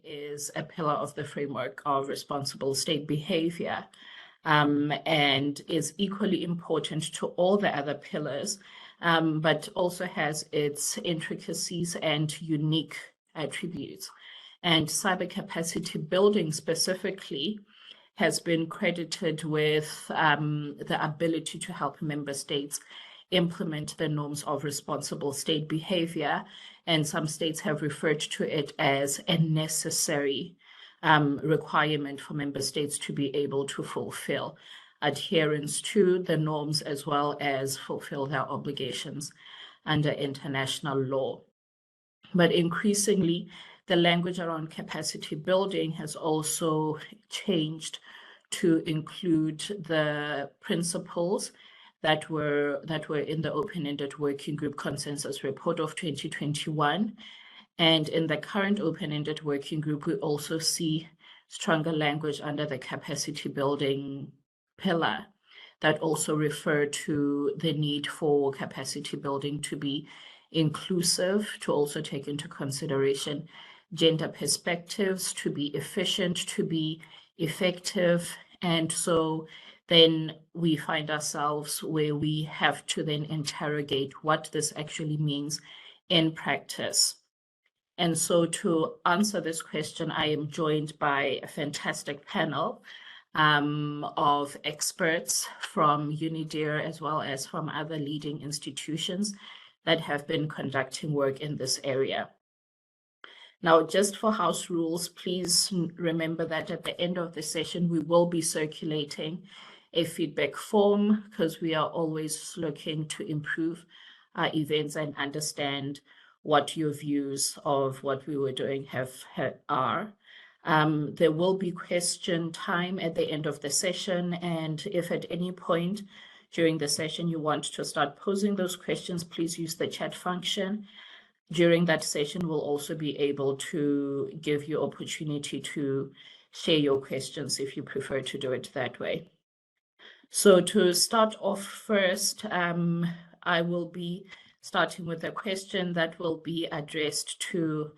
Is a pillar of the framework of responsible state behavior, and is equally important to all the other pillars, but also has its intricacies and unique attributes. And cyber capacity building specifically has been credited with the ability to help member states implement the norms of responsible state behavior, and some states have referred to it as a necessary requirement for member states to be able to fulfill adherence to the norms as well as fulfill their obligations under international law. But increasingly, the language around capacity building has also changed to include the principles that were in the open-ended working group consensus report of 2021. And in the current open-ended working group, we also see stronger language under the capacity building pillar that also refer to the need for capacity building to be inclusive, to also take into consideration gender perspectives, to be efficient, to be effective. And so then we find ourselves where we have to then interrogate what this actually means in practice. And so to answer this question, I am joined by a fantastic panel of experts from UNIDIR as well as from other leading institutions that have been conducting work in this area. Now, just for house rules, please remember that at the end of the session, we will be circulating a feedback form because we are always looking to improve our events and understand what your views of what we were doing are. There will be question time at the end of the session, and if at any point during the session you want to start posing those questions, please use the chat function. During that session, we'll also be able to give you opportunity to share your questions if you prefer to do it that way. So to start off first, I will be starting with a question that will be addressed to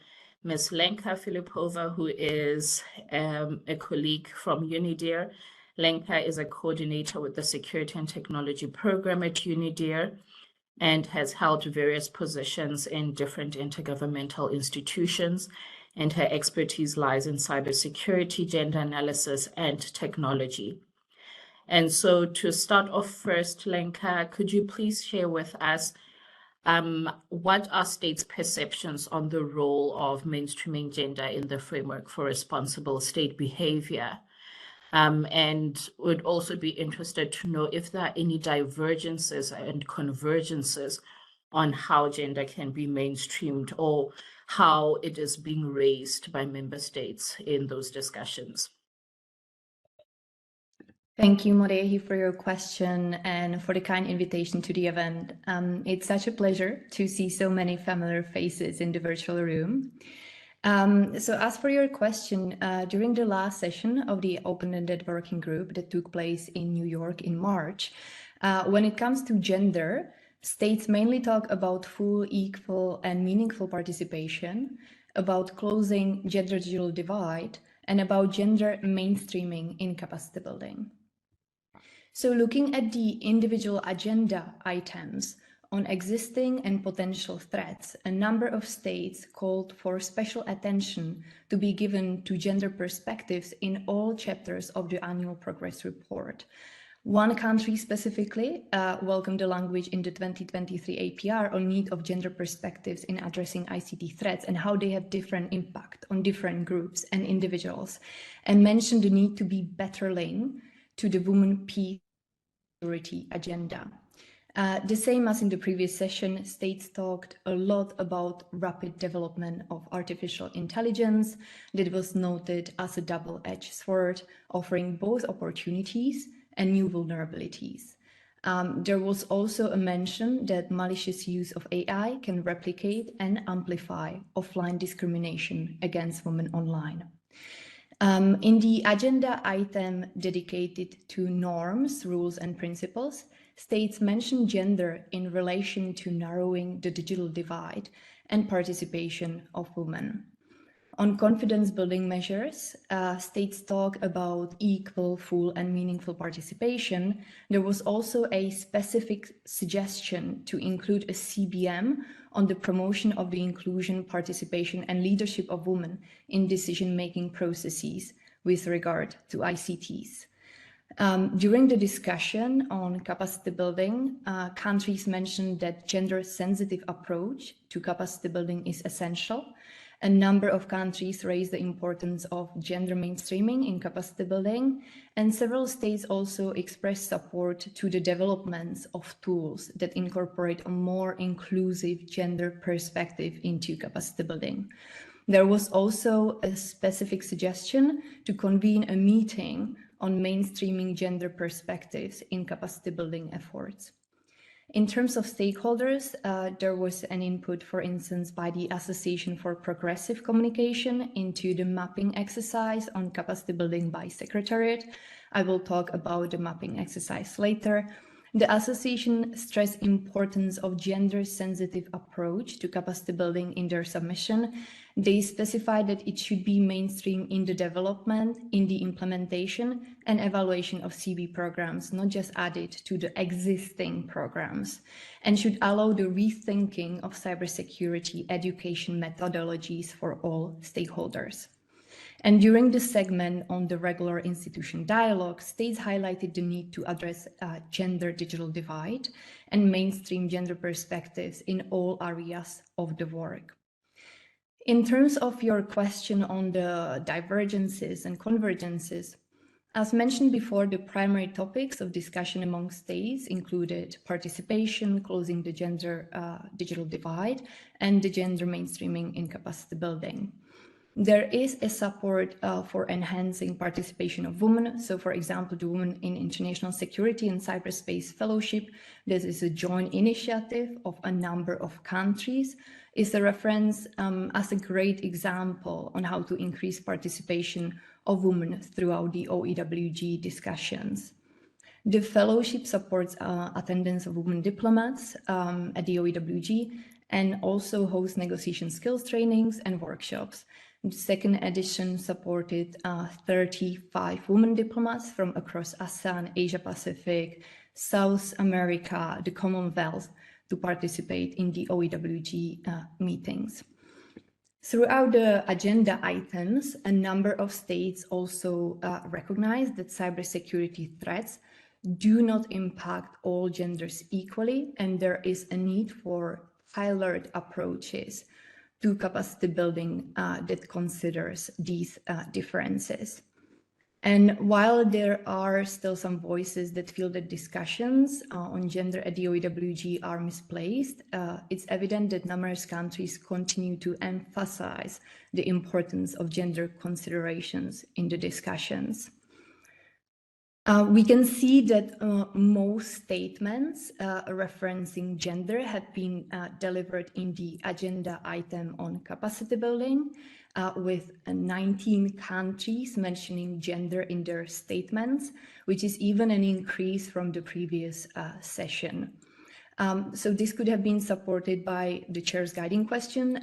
Ms. Lenka Filipova, who is a colleague from UNIDIR. Lenka is a coordinator with the Security and Technology Program at UNIDIR and has held various positions in different intergovernmental institutions, and her expertise lies in cybersecurity, gender analysis, and technology. And so to start off first, Lenka, could you please share with us what are states' perceptions on the role of mainstreaming gender in the framework for responsible state behavior? And would also be interested to know if there are any divergences and convergences on how gender can be mainstreamed or how it is being raised by member states in those discussions. Thank you, Morehi, for your question and for the kind invitation to the event. It's such a pleasure to see so many familiar faces in the virtual room. So as for your question, during the last session of the open-ended working group that took place in New York in March, when it comes to gender, states mainly talk about full, equal, and meaningful participation, about closing gender-digital divide, and about gender mainstreaming in capacity building. So looking at the individual agenda items on existing and potential threats, a number of states called for special attention to be given to gender perspectives in all chapters of the annual progress report. One country specifically welcomed the language in the 2023 APR on need of gender perspectives in addressing ICT threats and how they have different impact on different groups and individuals, and mentioned the need to be better linked to the women peace security agenda. The same as in the previous session, states talked a lot about rapid development of artificial intelligence that was noted as a double-edged sword, offering both opportunities and new vulnerabilities. There was also a mention that malicious use of AI can replicate and amplify offline discrimination against women online. In the agenda item dedicated to norms, rules, and principles, states mention gender in relation to narrowing the digital divide and participation of women. On confidence building measures, states talk about equal, full and meaningful participation. There was also a specific suggestion to include a CBM on the promotion of the inclusion, participation and leadership of women in decision-making processes with regard to ICTs. During the discussion on capacity building, countries mentioned that gender-sensitive approach to capacity building is essential. A number of countries raised the importance of gender mainstreaming in capacity building, and several states also expressed support to the development of tools that incorporate a more inclusive gender perspective into capacity building. There was also a specific suggestion to convene a meeting on mainstreaming gender perspectives in capacity building efforts. In terms of stakeholders, there was an input, for instance, by the Association for Progressive Communication into the mapping exercise on capacity building by Secretariat. I will talk about the mapping exercise later. The association stressed importance of gender-sensitive approach to capacity building in their submission. They specified that it should be mainstream in the development, in the implementation and evaluation of CB programs, not just added to the existing programs, and should allow the rethinking of cybersecurity education methodologies for all stakeholders. And during the segment on the regular institution dialogue, states highlighted the need to address gender digital divide and mainstream gender perspectives in all areas of the work. In terms of your question on the divergences and convergences, as mentioned before, the primary topics of discussion among states included participation, closing the gender digital divide, and the gender mainstreaming in capacity building. There is a support for enhancing participation of women. So, for example, the Women in International Security and Cyberspace Fellowship, this is a joint initiative of a number of countries, is a reference as a great example on how to increase participation of women throughout the OEWG discussions. The fellowship supports attendance of women diplomats at the OEWG and also hosts negotiation skills trainings and workshops. The second edition supported 35 women diplomats from across ASEAN, Asia Pacific, South America, the Commonwealth to participate in the OEWG meetings. Throughout the agenda items, a number of states also recognize that cybersecurity threats do not impact all genders equally, and there is a need for tailored approaches to capacity building that considers these differences. And while there are still some voices that feel that discussions on gender at the OEWG are misplaced, it's evident that numerous countries continue to emphasize the importance of gender considerations in the discussions. We can see that most statements referencing gender have been delivered in the agenda item on capacity building, with 19 countries mentioning gender in their statements, which is even an increase from the previous session. So this could have been supported by the chair's guiding question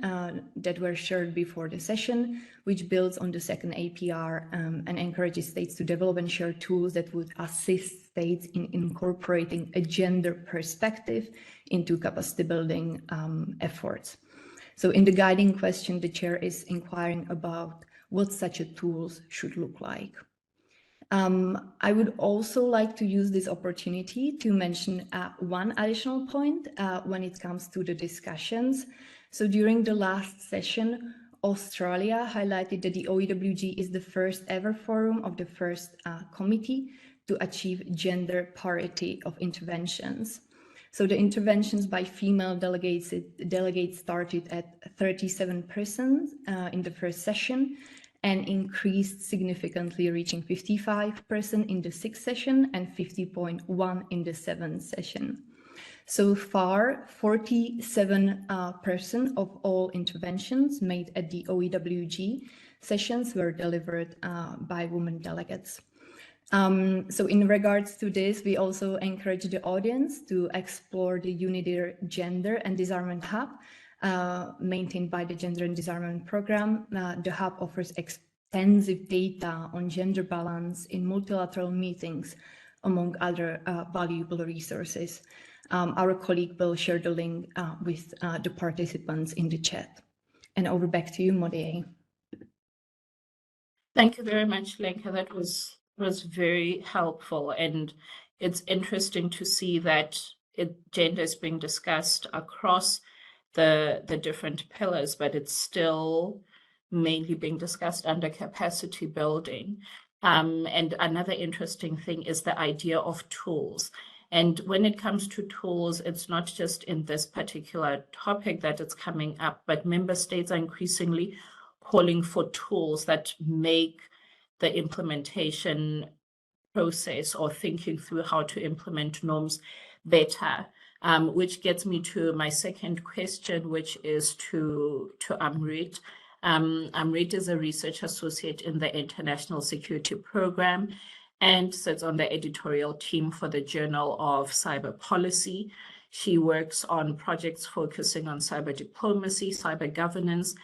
that were shared before the session, which builds on the second APR and encourages states to develop and share tools that would assist states in incorporating a gender perspective into capacity building efforts. So in the guiding question, the chair is inquiring about what such a tools should look like. I would also like to use this opportunity to mention one additional point when it comes to the discussions. So during the last session, Australia highlighted that the OEWG is the first ever forum of the first committee to achieve gender parity of interventions. So the interventions by female delegates started at 37% in the first session and increased significantly, reaching 55% in the sixth session and 50.1% in the seventh session. So far, 47% of all interventions made at the OEWG sessions were delivered by women delegates. So in regards to this, we also encourage the audience to explore the UNIDIR Gender and Disarmament Hub maintained by the Gender and Disarmament Program. The Hub offers extensive data on gender balance in multilateral meetings, among other valuable resources. Our colleague will share the link with the participants in the chat. And over back to you, Modier. Thank you very much, Lenka. That was very helpful, and it's interesting to see that gender is being discussed across the different pillars, but it's still mainly being discussed under capacity building. And another interesting thing is the idea of tools. And when it comes to tools, it's not just in this particular topic that it's coming up, but member states are increasingly calling for tools that make the implementation process or thinking through how to implement norms better, which gets me to my second question, which is to Amrit. Amrit is a research associate in the International Security Program and sits on the editorial team for the Journal of Cyber Policy. She works on projects focusing on cyber diplomacy, cyber governance,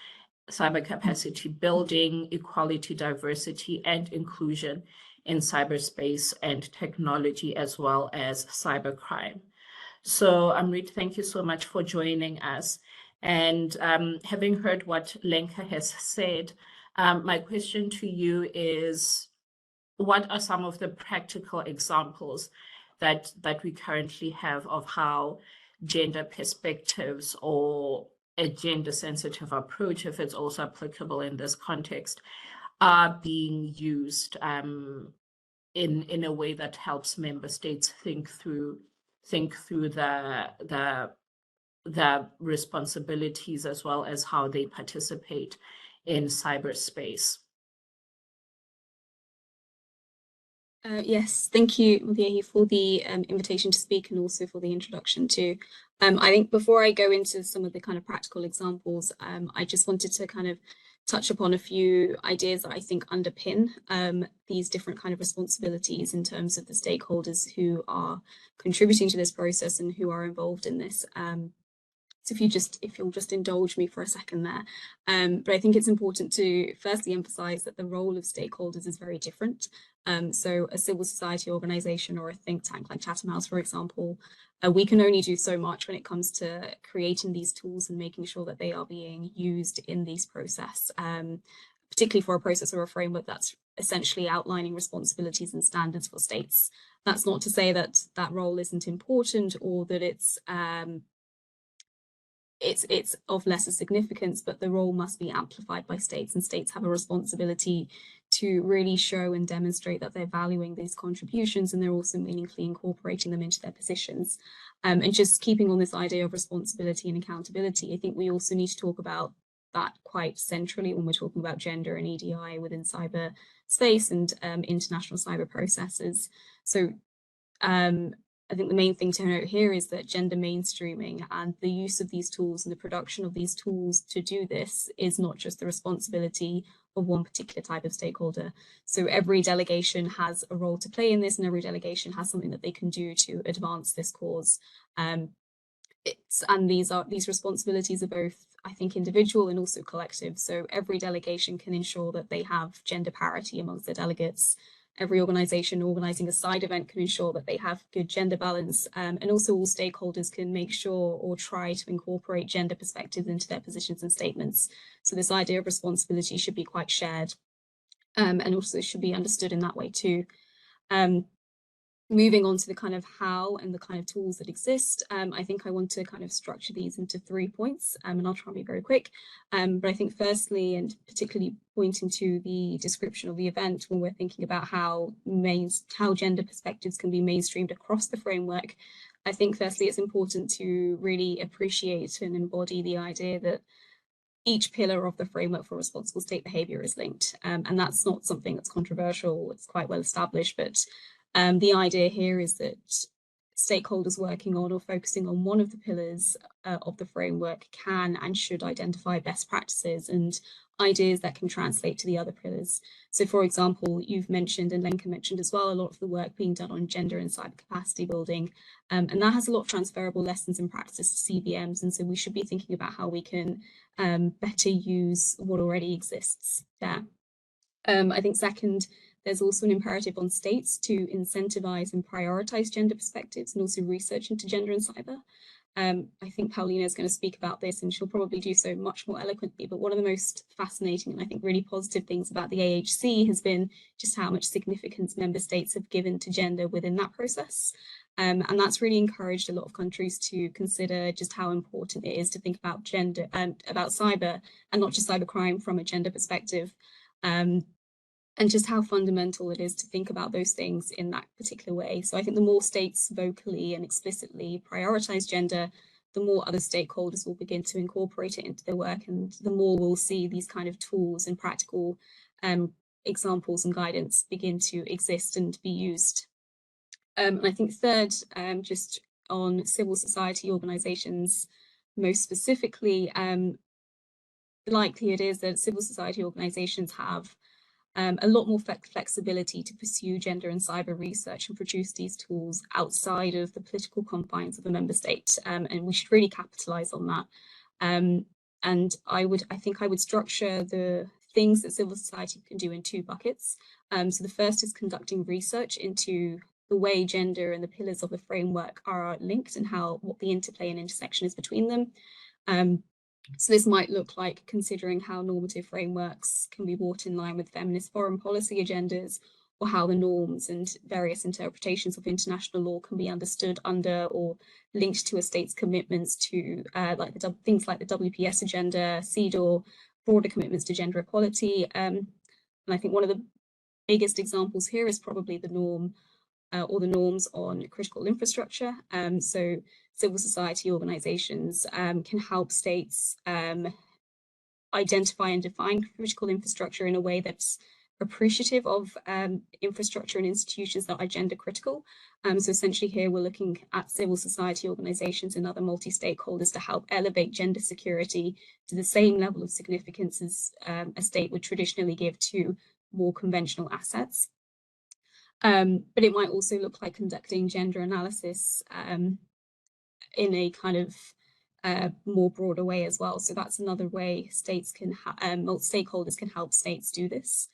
cyber capacity building, equality, diversity, and inclusion in cyberspace and technology, as well as cybercrime. So Amrit, thank you so much for joining us. And having heard what Lenka has said, my question to you is, what are some of the practical examples that we currently have of how gender perspectives or a gender-sensitive approach, if it's also applicable in this context, are being used in a way that helps member states think through the responsibilities as well as how they participate in cyberspace? Yes, thank you, Modier, for the invitation to speak and also for the introduction too. I think before I go into some of the kind of practical examples, I just wanted to kind of touch upon a few ideas that I think underpin these different kind of responsibilities in terms of the stakeholders who are contributing to this process and who are involved in this. So if you'll just indulge me for a second there. But I think it's important to firstly emphasize that the role of stakeholders is very different. So a civil society organization or a think tank like Chatham House, for example, we can only do so much when it comes to creating these tools and making sure that they are being used in this process, particularly for a process or a framework that's essentially outlining responsibilities and standards for states. That's not to say that that role isn't important or that it's of lesser significance, but the role must be amplified by states, and states have a responsibility to really show and demonstrate that they're valuing these contributions and they're also meaningfully incorporating them into their positions. And just keeping on this idea of responsibility and accountability, I think we also need to talk about that quite centrally when we're talking about gender and EDI within cyberspace and international cyber processes. So I think the main thing to note here is that gender mainstreaming and the use of these tools and the production of these tools to do this is not just the responsibility of one particular type of stakeholder. So every delegation has a role to play in this, and every delegation has something that they can do to advance this cause. And these responsibilities are both, I think, individual and also collective. So every delegation can ensure that they have gender parity amongst their delegates. Every organization organizing a side event can ensure that they have good gender balance, and also all stakeholders can make sure or try to incorporate gender perspectives into their positions and statements. So this idea of responsibility should be quite shared, and also should be understood in that way too. Moving on to the kind of how and the kind of tools that exist, I think I want to kind of structure these into 3 points, and I'll try and be very quick. But I think firstly, and particularly pointing to the description of the event, when we're thinking about how gender perspectives can be mainstreamed across the framework, I think firstly it's important to really appreciate and embody the idea that each pillar of the framework for responsible state behavior is linked, and that's not something that's controversial. It's quite well established, but the idea here is that stakeholders working on or focusing on one of the pillars of the framework can and should identify best practices and ideas that can translate to the other pillars. So for example, you've mentioned, and Lenka mentioned as well, a lot of the work being done on gender and cyber capacity building, and that has a lot of transferable lessons and practices to CVMs, and so we should be thinking about how we can better use what already exists there. I think second, there's also an imperative on states to incentivize and prioritize gender perspectives and also research into gender and cyber. I think Paulina is going to speak about this, and she'll probably do so much more eloquently, but one of the most fascinating and I think really positive things about the AHC has been just how much significance member states have given to gender within that process. And that's really encouraged a lot of countries to consider just how important it is to think about gender and about cyber, and not just cybercrime from a gender perspective. And just how fundamental it is to think about those things in that particular way. So I think the more states vocally and explicitly prioritize gender, the more other stakeholders will begin to incorporate it into their work, and the more we'll see these kind of tools and practical examples and guidance begin to exist and be used. And I think third, just on civil society organizations, most specifically, likely it is that civil society organizations have a lot more flexibility to pursue gender and cyber research and produce these tools outside of the political confines of a member state, and we should really capitalize on that. And I think I would structure the things that civil society can do in two buckets. So the first is conducting research into the way gender and the pillars of the framework are linked and what the interplay and intersection is between them. So this might look like considering how normative frameworks can be brought in line with feminist foreign policy agendas, or how the norms and various interpretations of international law can be understood under or linked to a state's commitments to things like the WPS agenda, CEDAW, broader commitments to gender equality. And I think one of the biggest examples here is probably the norm or the norms on critical infrastructure. So civil society organizations can help states identify and define critical infrastructure in a way that's appreciative of infrastructure and institutions that are gender critical. So essentially here we're looking at civil society organizations and other multi-stakeholders to help elevate gender security to the same level of significance as a state would traditionally give to more conventional assets. But it might also look like conducting gender analysis in a kind of more broader way as well. So that's another way states can stakeholders can help states do this.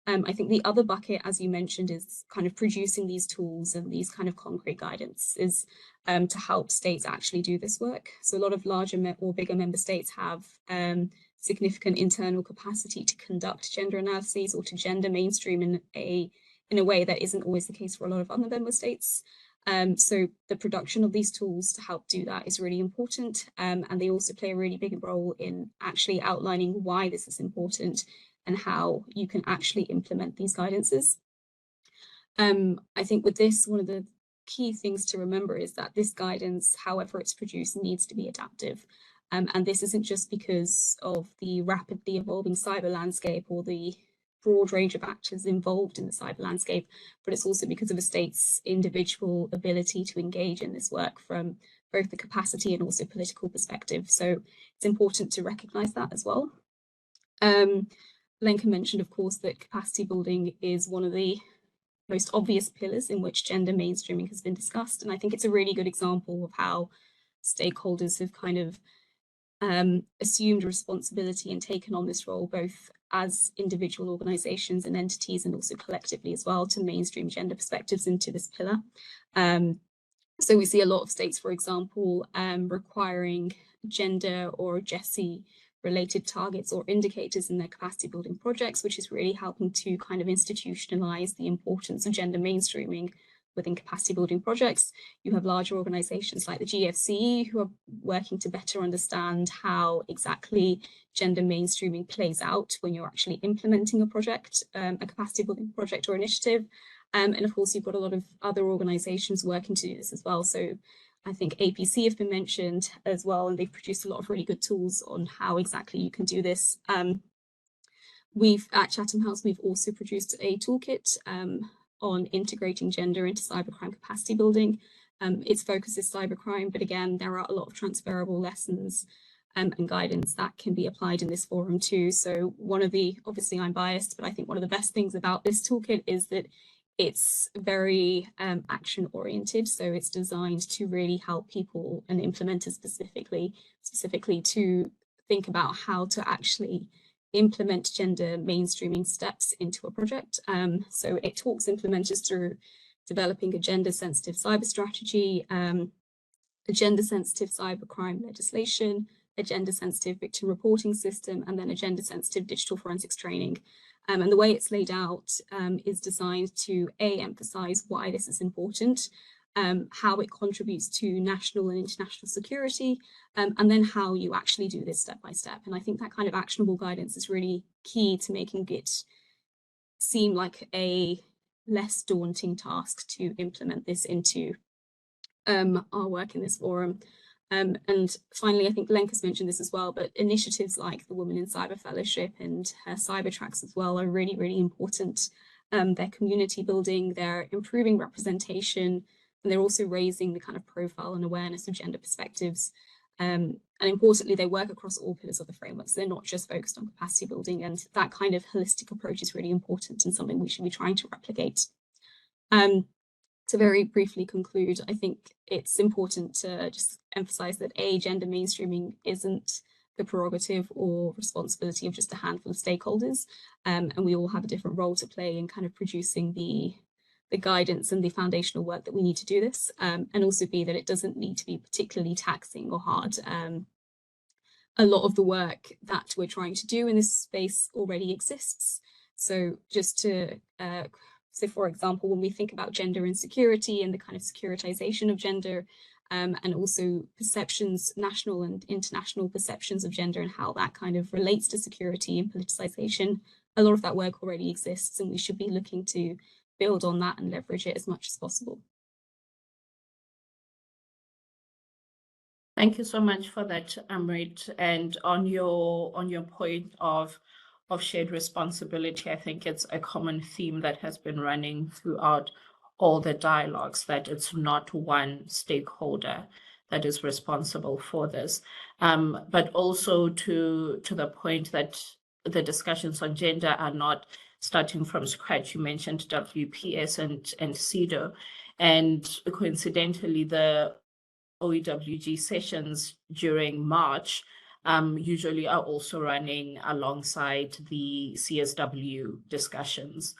I think the other bucket, as you mentioned, is kind of producing these tools and these kind of concrete guidance is to help states actually do this work. So a lot of larger or bigger member states have significant internal capacity to conduct gender analyses or to gender mainstream in a way that isn't always the case for a lot of other member states. So the production of these tools to help do that is really important. And they also play a really big role in actually outlining why this is important and how you can actually implement these guidances. I think with this, one of the key things to remember is that this guidance, however it's produced, needs to be adaptive. And this isn't just because of the rapidly evolving cyber landscape or the broad range of actors involved in the cyber landscape, but it's also because of a state's individual ability to engage in this work from both the capacity and also political perspective. So it's important to recognize that as well. Lenka mentioned, of course, that capacity building is one of the most obvious pillars in which gender mainstreaming has been discussed. And I think it's a really good example of how stakeholders have kind of assumed responsibility and taken on this role, both as individual organizations and entities and also collectively as well, to mainstream gender perspectives into this pillar. So we see a lot of states, for example, requiring gender or GESI related targets or indicators in their capacity building projects, which is really helping to kind of institutionalize the importance of gender mainstreaming within capacity building projects. You have larger organizations like the GFCE who are working to better understand how exactly gender mainstreaming plays out when you're actually implementing a project, a capacity building project or initiative. And of course, you've got a lot of other organizations working to do this as well. So I think APC have been mentioned as well, and they've produced a lot of really good tools on how exactly you can do this. At Chatham House, we've also produced a toolkit on integrating gender into cybercrime capacity building. Its focus is cybercrime, but again, there are a lot of transferable lessons and guidance that can be applied in this forum too. So one of the, obviously I'm biased, but I think one of the best things about this toolkit is that it's very action oriented. So it's designed to really help people and implementers specifically to think about how to actually implement gender mainstreaming steps into a project. So it talks implementers through developing a gender sensitive cyber strategy, a gender sensitive cybercrime legislation, a gender sensitive victim reporting system, and then a gender sensitive digital forensics training. And the way it's laid out is designed to emphasize why this is important, how it contributes to national and international security, and then how you actually do this step by step. And I think that kind of actionable guidance is really key to making it seem like a less daunting task to implement this into our work in this forum. And finally, I think Lenka's mentioned this as well, but initiatives like the Women in Cyber Fellowship and her cyber tracks as well are really, really important. They're community building, they're improving representation, and they're also raising the kind of profile and awareness of gender perspectives. And importantly, they work across all pillars of the framework. So they're not just focused on capacity building, and that kind of holistic approach is really important and something we should be trying to replicate. To very briefly conclude, I think it's important to just emphasize that gender mainstreaming isn't the prerogative or responsibility of just a handful of stakeholders, and we all have a different role to play in kind of producing the guidance and the foundational work that we need to do this, and also B, that it doesn't need to be particularly taxing or hard. A lot of the work that we're trying to do in this space already exists. So just to so for example, when we think about gender insecurity and the kind of securitization of gender, and also perceptions, national and international perceptions of gender and how that kind of relates to security and politicization, a lot of that work already exists, and we should be looking to build on that and leverage it as much as possible. Thank you so much for that, Amrit. And on your point of shared responsibility, I think it's a common theme that has been running throughout all the dialogues, that it's not one stakeholder that is responsible for this, but also to the point that the discussions on gender are not starting from scratch. You mentioned WPS and CEDAW, and coincidentally, the OEWG sessions during March usually are also running alongside the CSW discussions.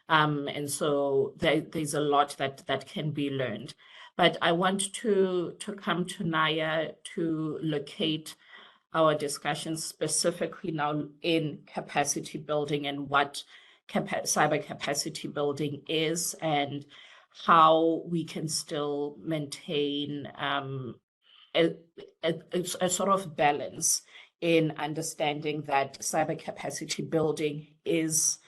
And so there's a lot that can be learned. But I want to come to Naya to locate our discussions specifically now in capacity building and what cyber capacity building is, and how we can still maintain a sort of balance in understanding that cyber capacity building is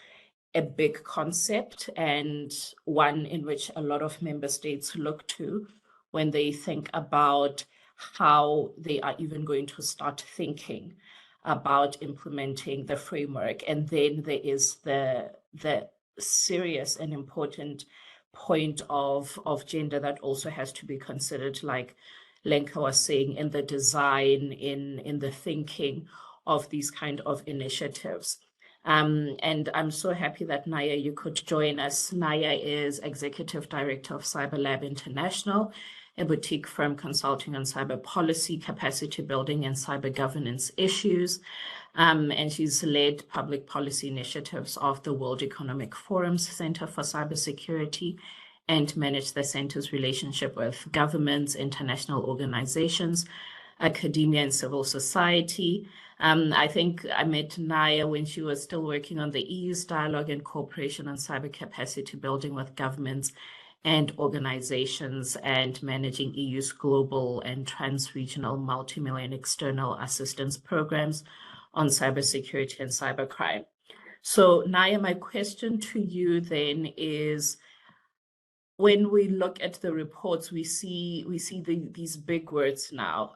a big concept and one in which a lot of member states look to when they think about how they are even going to start thinking about implementing the framework. And then there is the serious and important point of gender that also has to be considered, like Lenka was saying, in the design, in the thinking of these kind of initiatives. And I'm so happy that Naya, you could join us. Naya is Executive Director of Cyber Lab International, a boutique firm consulting on cyber policy, capacity building, and cyber governance issues. And she's led public policy initiatives of the World Economic Forum's Center for Cybersecurity and managed the center's relationship with governments, international organizations, academia, and civil society. I think I met Naya when she was still working on the EU's dialogue and cooperation on cyber capacity building with governments and organizations, and managing EU's global and trans-regional multi-million external assistance programs on cybersecurity and cybercrime. So Naya, my question to you then is, when we look at the reports, we see these big words now: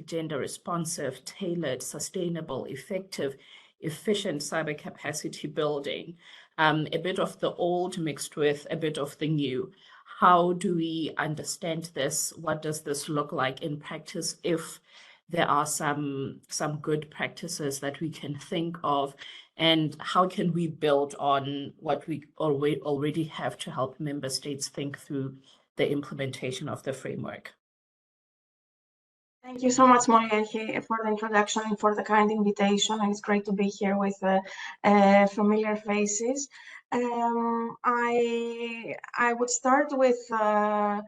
gender responsive, tailored, sustainable, effective, efficient cyber capacity building, a bit of the old mixed with a bit of the new. how do we understand this? What does this look like in practice if there are some good practices that we can think of, and how can we build on what we already have to help member states think through the implementation of the framework? Thank you so much, Molly, for the introduction and for the kind invitation. And it's great to be here with familiar faces. I would start with kind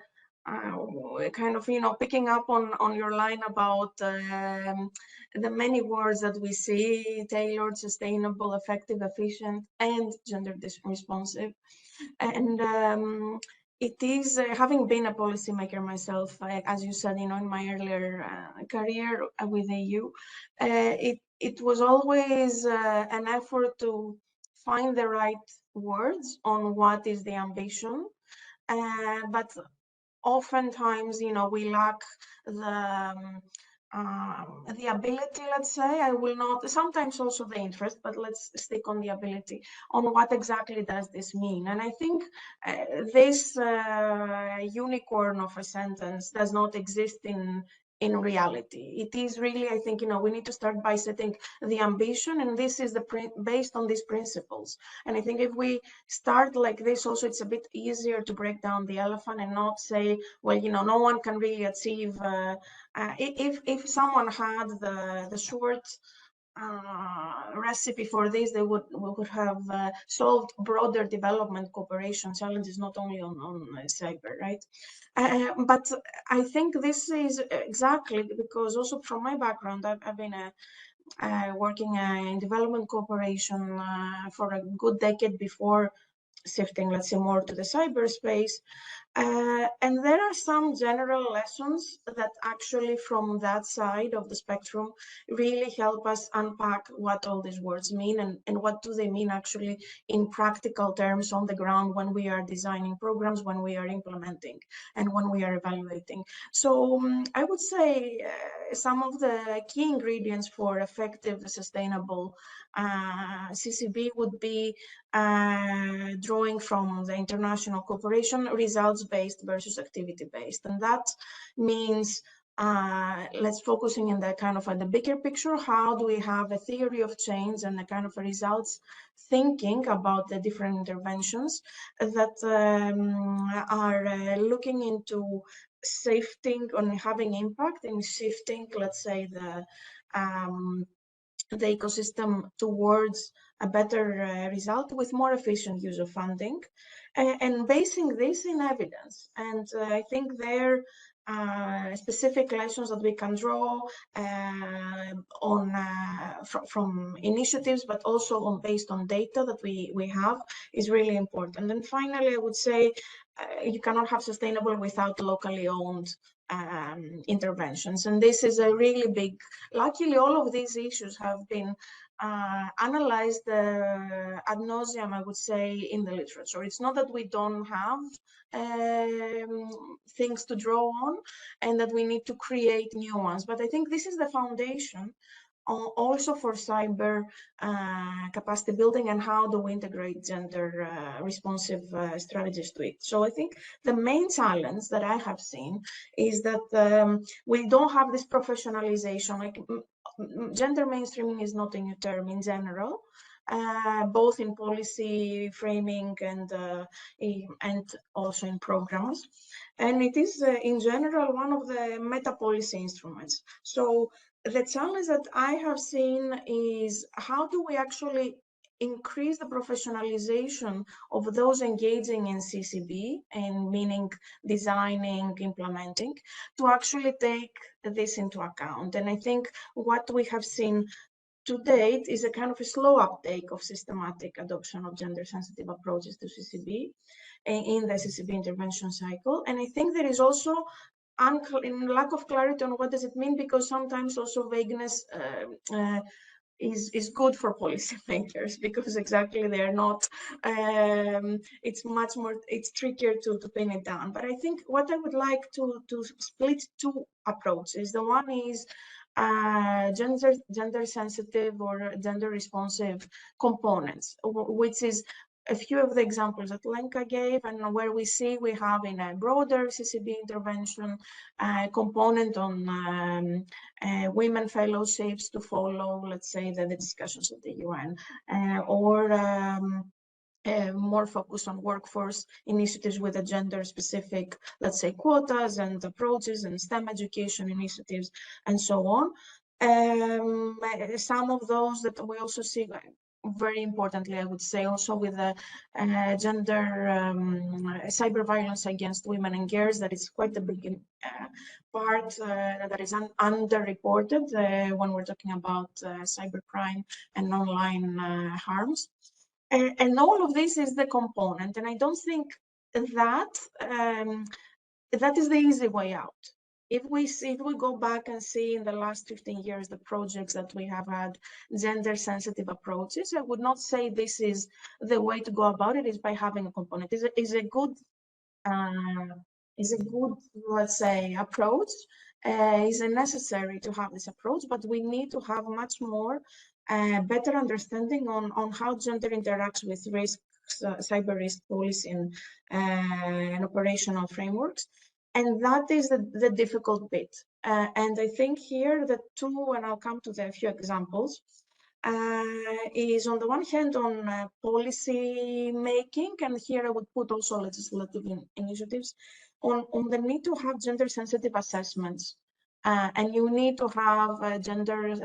of, picking up on your line about the many words that we see: tailored, sustainable, effective, efficient, and gender responsive. And it is, having been a policymaker myself, as you said, in my earlier career with EU, it was always an effort to find the right words on what is the ambition, but oftentimes, we lack the ability, let's say. I will not, sometimes also the interest, but let's stick on the ability, on what exactly does this mean. And I think this unicorn of a sentence does not exist in reality. It is really, I think, we need to start by setting the ambition, and this is based on these principles. And I think if we start like this, also it's a bit easier to break down the elephant and not say, well, no one can really achieve. If someone had the short recipe for this, we would have solved broader development cooperation challenges, not only on cyber, right? But I think this is exactly because, also from my background, I've been working in development cooperation for a good decade before shifting, let's say, more to the cyberspace. And there are some general lessons that actually, from that side of the spectrum, really help us unpack what all these words mean, and what do they mean actually in practical terms on the ground when we are designing programs, when we are implementing, and when we are evaluating. So I would say some of the key ingredients for effective, sustainable CCB would be drawing from the international cooperation, results-based versus activity-based. And that means let's focusing in the kind of the bigger picture. How do we have a theory of change and a kind of a results thinking about the different interventions that are looking into shifting, on having impact in shifting, let's say, the ecosystem towards a better result with more efficient use of funding, and basing this in evidence. And I think there are specific lessons that we can draw on from initiatives, but also based on data that we have, is really important. And finally, I would say you cannot have sustainable without locally owned interventions. And this is a really big, luckily all of these issues have been analyzed ad nauseum, I would say, in the literature. It's not that we don't have things to draw on and that we need to create new ones, but I think this is the foundation also for cyber capacity building, and how do we integrate gender responsive strategies to it. So I think the main challenge that I have seen is that we don't have this professionalization. Like, gender mainstreaming is not a new term in general, both in policy framing and also in programs. And it is in general one of the meta policy instruments. So the challenge that I have seen is, how do we actually increase the professionalization of those engaging in CCB, and meaning designing, implementing, to actually take this into account. And I think what we have seen to date is a kind of a slow uptake of systematic adoption of gender sensitive approaches to CCB in the CCB intervention cycle. And I think there is also lack of clarity on what does it mean, because sometimes also vagueness is good for policymakers, because exactly they're not, it's much more, it's trickier to pin it down. But I think what I would like to split two approaches. The one is gender sensitive or gender responsive components, which is a few of the examples that Lenka gave, and where we see we have in a broader CCB intervention component on women fellowships to follow, let's say, the discussions at the UN, or more focus on workforce initiatives with a gender-specific, let's say, quotas and approaches, and STEM education initiatives, and so on. Some of those that we also see, very importantly, I would say, also with the gender cyber violence against women and girls, that is quite a big part that is underreported when we're talking about cybercrime and online harms. And all of this is the component, and I don't think that that is the easy way out. If we go back and see in the last 15 years the projects that we have had gender-sensitive approaches, I would not say this is the way to go about it. Is by having a component. Is a good, let's say, approach. Is necessary to have this approach, but we need to have much more better understanding on how gender interacts with risks, cyber risk policy, and operational frameworks. And that is the difficult bit. And I think here the two, and I'll come to the few examples, is on the one hand on policy making, and here I would put also legislative initiatives, on the need to have gender sensitive assessments. And you need to have gender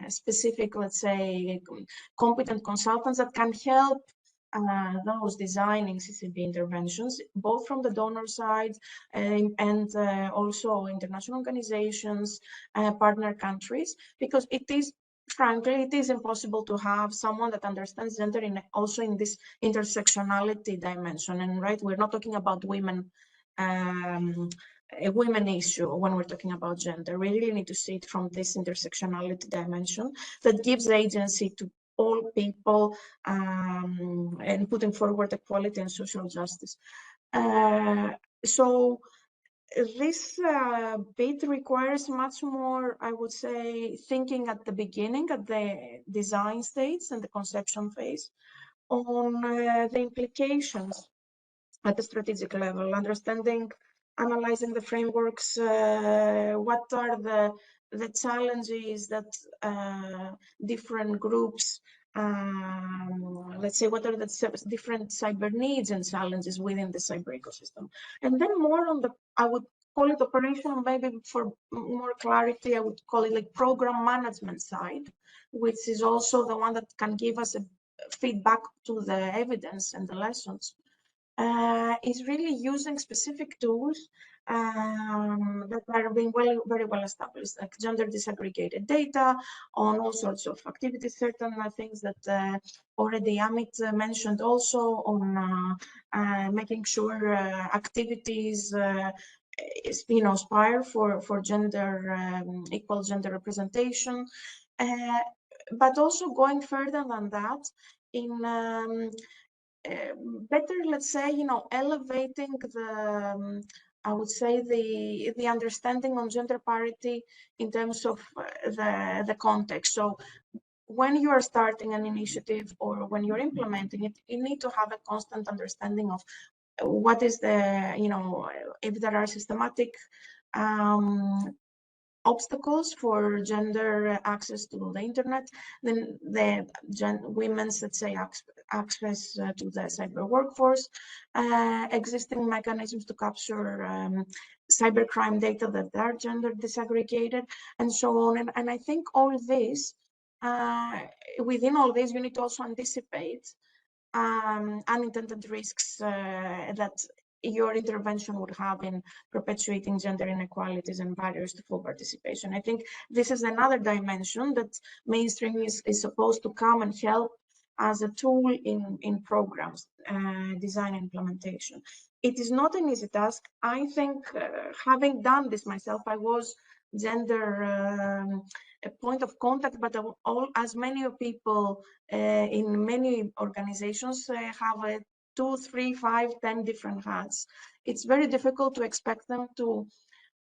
specific, let's say, competent consultants that can help those designing CCB interventions, both from the donor side and also international organizations, partner countries, because it is, frankly, it is impossible to have someone that understands gender also in this intersectionality dimension. And right, we're not talking about women, a women issue when we're talking about gender. We really need to see it from this intersectionality dimension that gives agency to all people, and putting forward equality and social justice. So this bit requires much more, I would say, thinking at the beginning, at the design stage and the conception phase, on the implications at the strategic level, understanding, analyzing the frameworks, what are the challenges that different groups, let's say, what are the different cyber needs and challenges within the cyber ecosystem. And then more on the, I would call it operational, maybe for more clarity, I would call it like program management side, which is also the one that can give us a feedback to the evidence and the lessons. Is really using specific tools that are being very well established, like gender disaggregated data on all sorts of activities, certain things that already Amit mentioned, also on making sure activities aspire for gender, equal gender representation, but also going further than that in better, let's say, elevating the, I would say, the understanding on gender parity in terms of the context. So when you are starting an initiative or when you're implementing it, you need to have a constant understanding of what is the, if there are systematic obstacles for gender access to the internet, then the women's, let's say, access to the cyber workforce, existing mechanisms to capture cybercrime data that are gender disaggregated, and so on. And I think all this, within all this, you need to also anticipate unintended risks that your intervention would have in perpetuating gender inequalities and barriers to full participation. I think this is another dimension that mainstream is supposed to come and help as a tool in programs, design and implementation. It is not an easy task. I think having done this myself, I was gender a point of contact, but as many people in many organizations have 2, 3, 5, 10 different hats. It's very difficult to expect them to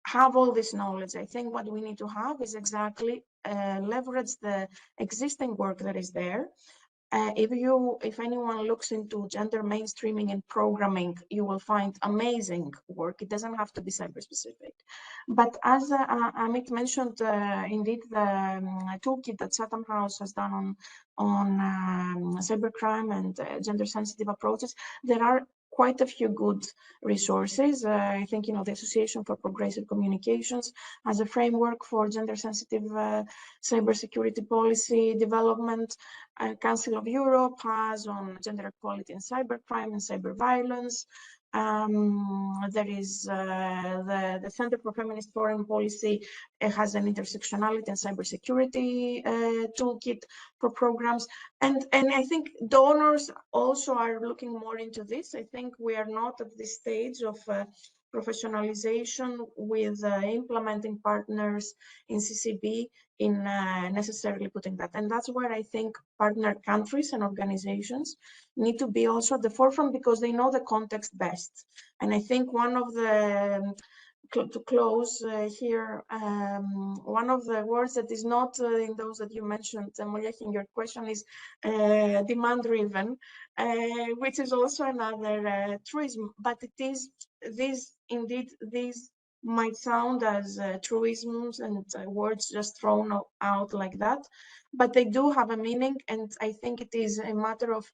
have all this knowledge. I think what we need to have is exactly leverage the existing work that is there, If anyone looks into gender mainstreaming in programming, you will find amazing work. It doesn't have to be cyber specific. But as Amit mentioned, indeed, the toolkit that Chatham House has done on cybercrime and gender sensitive approaches, there are quite a few good resources. I think, the Association for Progressive Communications has a framework for gender sensitive cybersecurity policy development. Council of Europe has on gender equality and cybercrime and cyber violence. There is the Center for Feminist Foreign Policy has an intersectionality and cybersecurity toolkit for programs. And I think donors also are looking more into this. I think we are not at this stage of professionalization with implementing partners in CCB in necessarily putting that. And that's where I think partner countries and organizations need to be also at the forefront because they know the context best. And I think one of the, to close here, one of the words that is not in those that you mentioned, Moliek, in your question is demand-driven, which is also another truism, but it is these might sound as truisms and words just thrown out like that, but they do have a meaning, and I think it is a matter of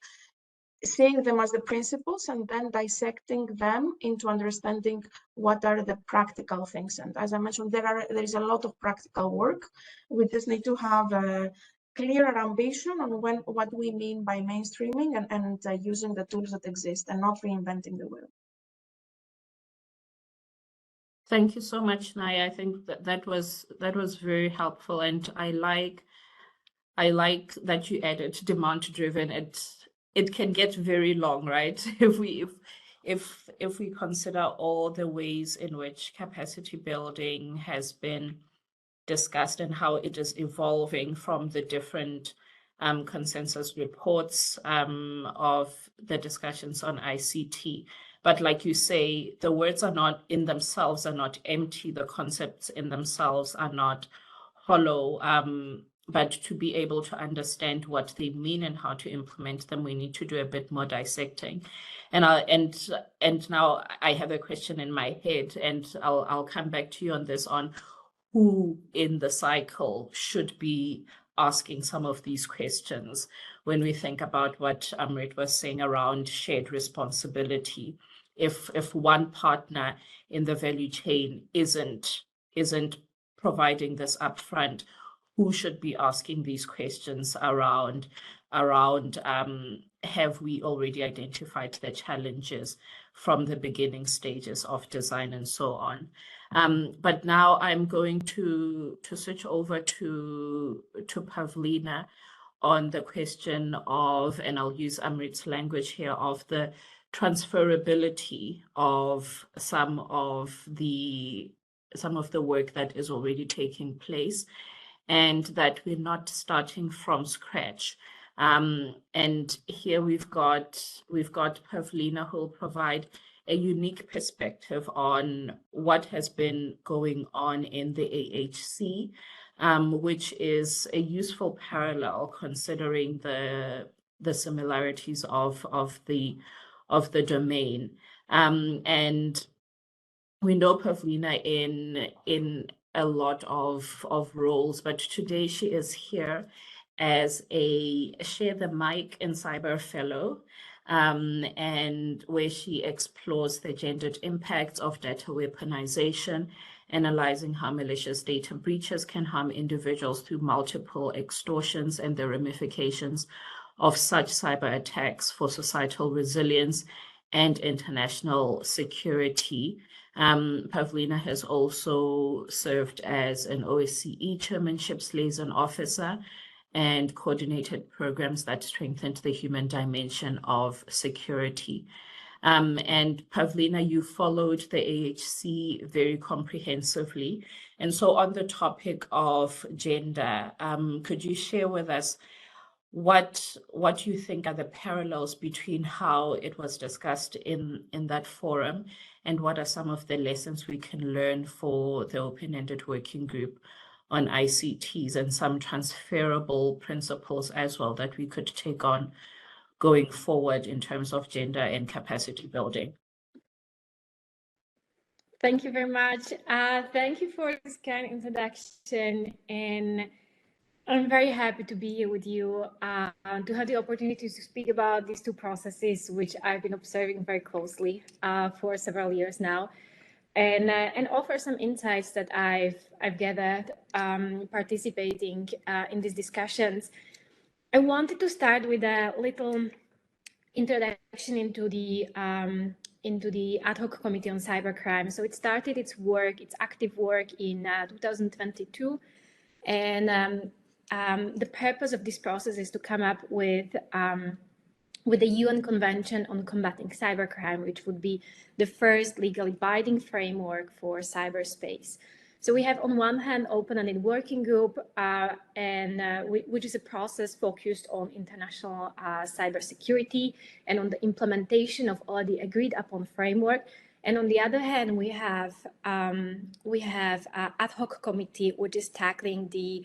seeing them as the principles and then dissecting them into understanding what are the practical things. And as I mentioned, there is a lot of practical work. We just need to have a clearer ambition on what we mean by mainstreaming and using the tools that exist and not reinventing the wheel. Thank you so much, Naya. I think that was very helpful, and I like that you added demand driven. It can get very long, right? If we consider all the ways in which capacity building has been discussed and how it is evolving from the different consensus reports of the discussions on ICT. But like you say, the words are not in themselves are not empty. The concepts in themselves are not hollow. But to be able to understand what they mean and how to implement them, we need to do a bit more dissecting. And now I have a question in my head, and I'll come back to you on this, on who in the cycle should be asking some of these questions when we think about what Amrit was saying around shared responsibility. If one partner in the value chain isn't providing this upfront, who should be asking these questions around have we already identified the challenges from the beginning stages of design and so on. But now I'm going to switch over to Pavlina on the question of, and I'll use Amrit's language here, of the transferability of some of the work that is already taking place, and that we're not starting from scratch. And here we've got Pavlina, who will provide a unique perspective on what has been going on in the AHC, which is a useful parallel considering the similarities of the domain. And we know Pavlina in a lot of roles, but today she is here as a Share the Mic in Cyber Fellow, and where she explores the gendered impacts of data weaponization, analyzing how malicious data breaches can harm individuals through multiple extortions and the ramifications of such cyber attacks for societal resilience and international security. Pavlina has also served as an OSCE Chairmanship's liaison officer and coordinated programs that strengthened the human dimension of security. And Pavlina, you followed the AHC very comprehensively. And so on the topic of gender, could you share with us what you think are the parallels between how it was discussed in that forum, and what are some of the lessons we can learn for the open-ended working group on ICTs and some transferable principles as well that we could take on going forward in terms of gender and capacity building. Thank you very much. Thank you for this kind introduction, and I'm very happy to be here with you, to have the opportunity to speak about these two processes, which I've been observing very closely for several years now, and offer some insights that I've gathered participating in these discussions. I wanted to start with a little introduction into the ad hoc committee on cybercrime. So it started its active work in 2022, and the purpose of this process is to come up with the UN Convention on Combating Cybercrime, which would be the first legally binding framework for cyberspace. So we have on one hand open-ended working group, which is a process focused on international cybersecurity and on the implementation of already agreed upon framework. And on the other hand, we have ad hoc committee, which is tackling the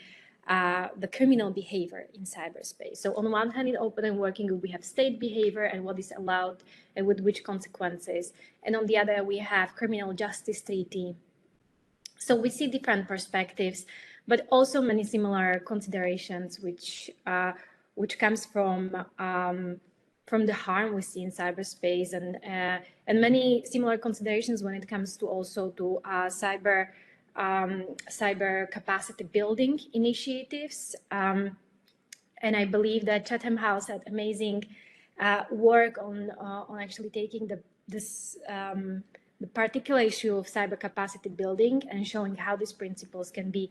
criminal behavior in cyberspace. So on one hand, in open and working group, we have state behavior and what is allowed and with which consequences. And on the other, we have criminal justice treaty. So we see different perspectives, but also many similar considerations, which comes from the harm we see in cyberspace, and many similar considerations when it comes to also to cyber capacity building initiatives. And I believe that Chatham House had amazing work on actually taking the particular issue of cyber capacity building and showing how these principles can be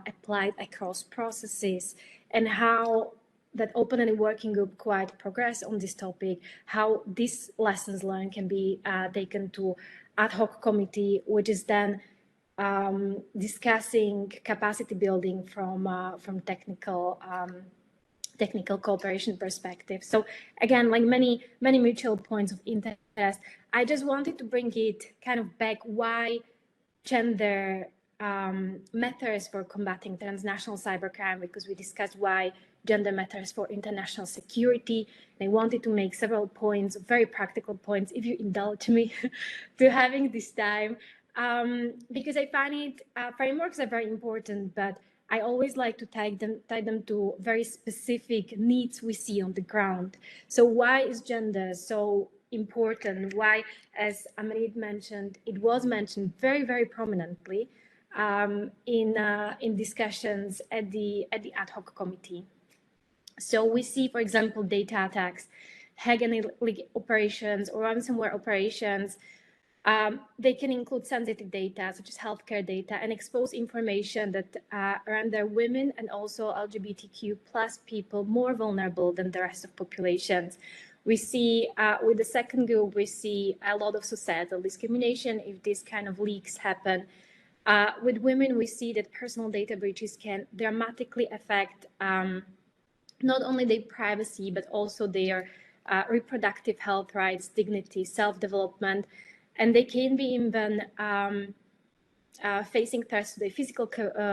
applied across processes, and how that open-ended working group quite progressed on this topic, how these lessons learned can be taken to ad hoc committee, which is then discussing capacity building from technical cooperation perspective. So again, like many mutual points of interest, I just wanted to bring it kind of back why gender matters for combating transnational cybercrime, because we discussed why gender matters for international security. And I wanted to make several points, very practical points, if you indulge me, to having this time, because I find it, frameworks are very important, but I always like to tie them to very specific needs we see on the ground. So why is gender so important? Why, as Amrit mentioned, it was mentioned very, very prominently in discussions at the ad hoc committee. So we see, for example, data attacks, hack and operations, or ransomware operations. They can include sensitive data, such as healthcare data, and expose information that render women and also LGBTQ+ people more vulnerable than the rest of populations. We see, with the second group, we see a lot of societal discrimination if these kind of leaks happen. With women, we see that personal data breaches can dramatically affect not only their privacy, but also their reproductive health rights, dignity, self-development. And they can be even facing threats to their physical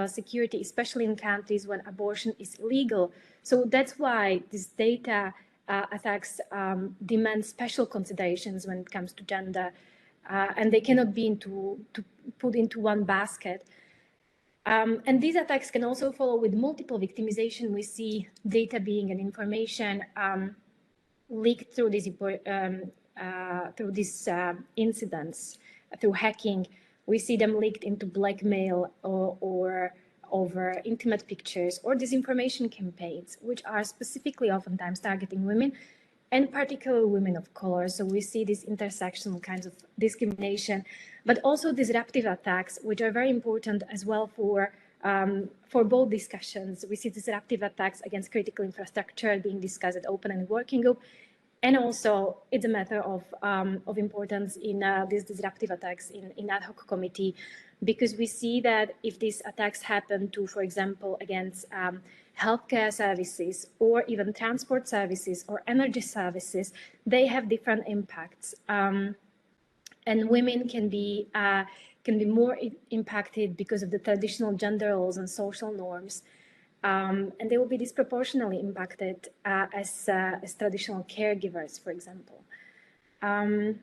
security, especially in countries when abortion is illegal. So that's why these data attacks demand special considerations when it comes to gender, and they cannot be put into one basket. And these attacks can also follow with multiple victimization. We see data being and information leaked through these incidents, through hacking. We see them leaked into blackmail or over intimate pictures or disinformation campaigns, which are specifically oftentimes targeting women, and particularly women of color. So we see these intersectional kinds of discrimination, but also disruptive attacks, which are very important as well for both discussions. We see disruptive attacks against critical infrastructure being discussed at open and working group. And also, it's a matter of importance in these disruptive attacks in ad hoc committee, because we see that if these attacks happen to, for example, against healthcare services or even transport services or energy services, they have different impacts. And women can be can be more impacted because of the traditional gender roles and social norms. And they will be disproportionately impacted as traditional caregivers, for example. And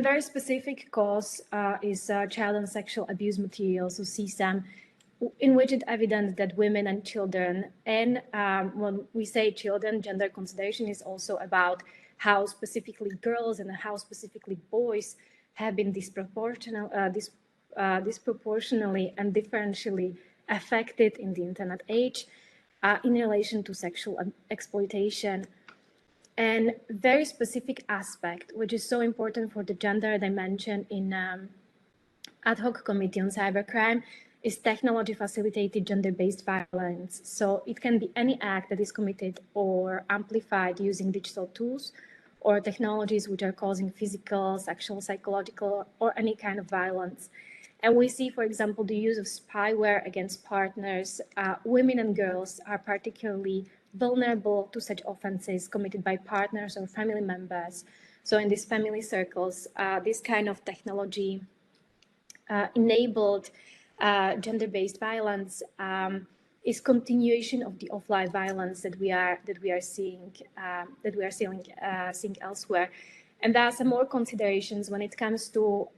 very specific cause is child and sexual abuse materials, so CSAM, in which it's evident that women and children, and when we say children, gender consideration is also about how specifically girls and how specifically boys have been disproportionately and differentially affected in the internet age in relation to sexual exploitation. And very specific aspect, which is so important for the gender dimension in ad hoc committee on cybercrime, is technology facilitated gender-based violence. So it can be any act that is committed or amplified using digital tools or technologies which are causing physical, sexual, psychological, or any kind of violence. And we see, for example, the use of spyware against partners. Women and girls are particularly vulnerable to such offenses committed by partners or family members. So in these family circles, this kind of technology enabled gender-based violence is continuation of the offline violence that we are seeing elsewhere. And there are some more considerations when it comes to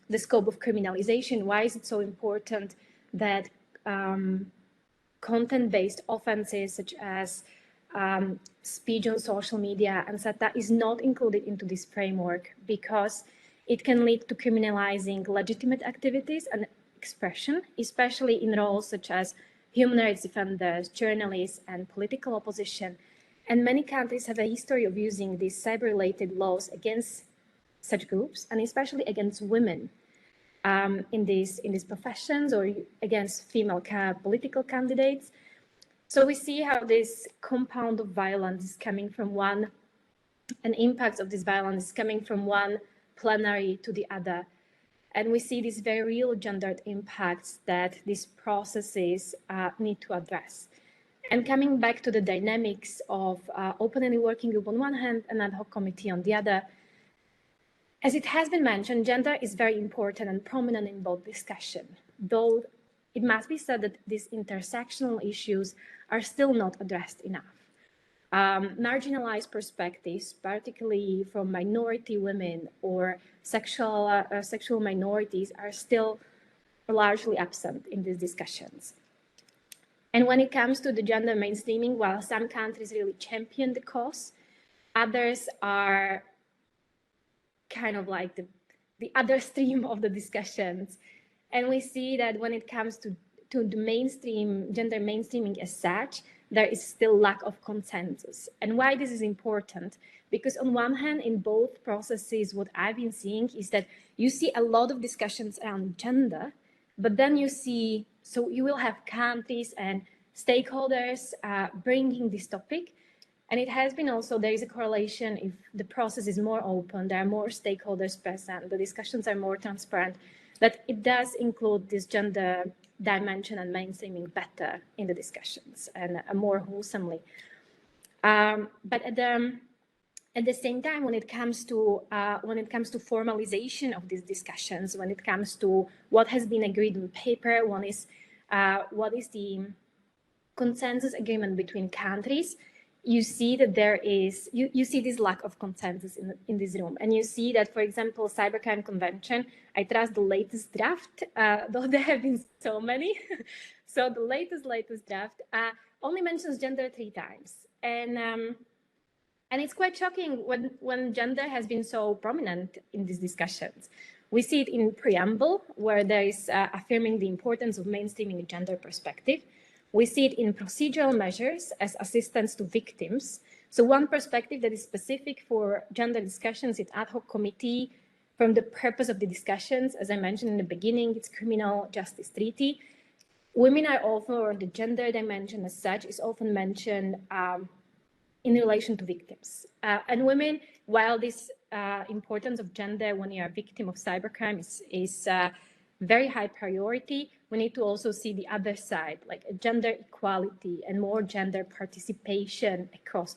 the scope of criminalization. Why is it so important that content-based offenses such as speech on social media and SATA is not included into this framework? Because it can lead to criminalizing legitimate activities and expression, especially in roles such as human rights defenders, journalists, and political opposition. And many countries have a history of using these cyber-related laws against such groups, and especially against women in these professions, or against female political candidates. So we see how this compound of violence is coming from one, and impacts of this violence is coming from one plenary to the other. And we see these very real gendered impacts that these processes need to address. And coming back to the dynamics of openly working group on one hand and ad hoc committee on the other, as it has been mentioned, gender is very important and prominent in both discussion, though it must be said that these intersectional issues are still not addressed enough. Marginalized perspectives, particularly from minority women or sexual minorities, are still largely absent in these discussions. And when it comes to the gender mainstreaming, while some countries really champion the cause, others are kind of like the other stream of the discussions. And we see that when it comes to the mainstream, gender mainstreaming as such, there is still lack of consensus. And why this is important? Because on one hand, in both processes, what I've been seeing is that you see a lot of discussions around gender, but then you see, so you will have countries and stakeholders bringing this topic. And it has been also, there is a correlation if the process is more open, there are more stakeholders present, the discussions are more transparent, that it does include this gender dimension and mainstreaming better in the discussions and more wholesomely. But at the same time, when it comes to formalization of these discussions, when it comes to what has been agreed on paper, one is what is the consensus agreement between countries, you see that there is, you see this lack of consensus in this room. And you see that, for example, Cybercrime Convention, I trust the latest draft, though there have been so many. So the latest draft only mentions gender 3 times. And it's quite shocking when gender has been so prominent in these discussions. We see it in preamble, where there is affirming the importance of mainstreaming a gender perspective. We see it in procedural measures as assistance to victims. So one perspective that is specific for gender discussions is ad hoc committee. From the purpose of the discussions, as I mentioned in the beginning, it's criminal justice treaty. Women are often, or the gender dimension as such, is often mentioned in relation to victims. And women, while this importance of gender when you are a victim of cybercrime is very high priority, we need to also see the other side, like gender equality and more gender participation across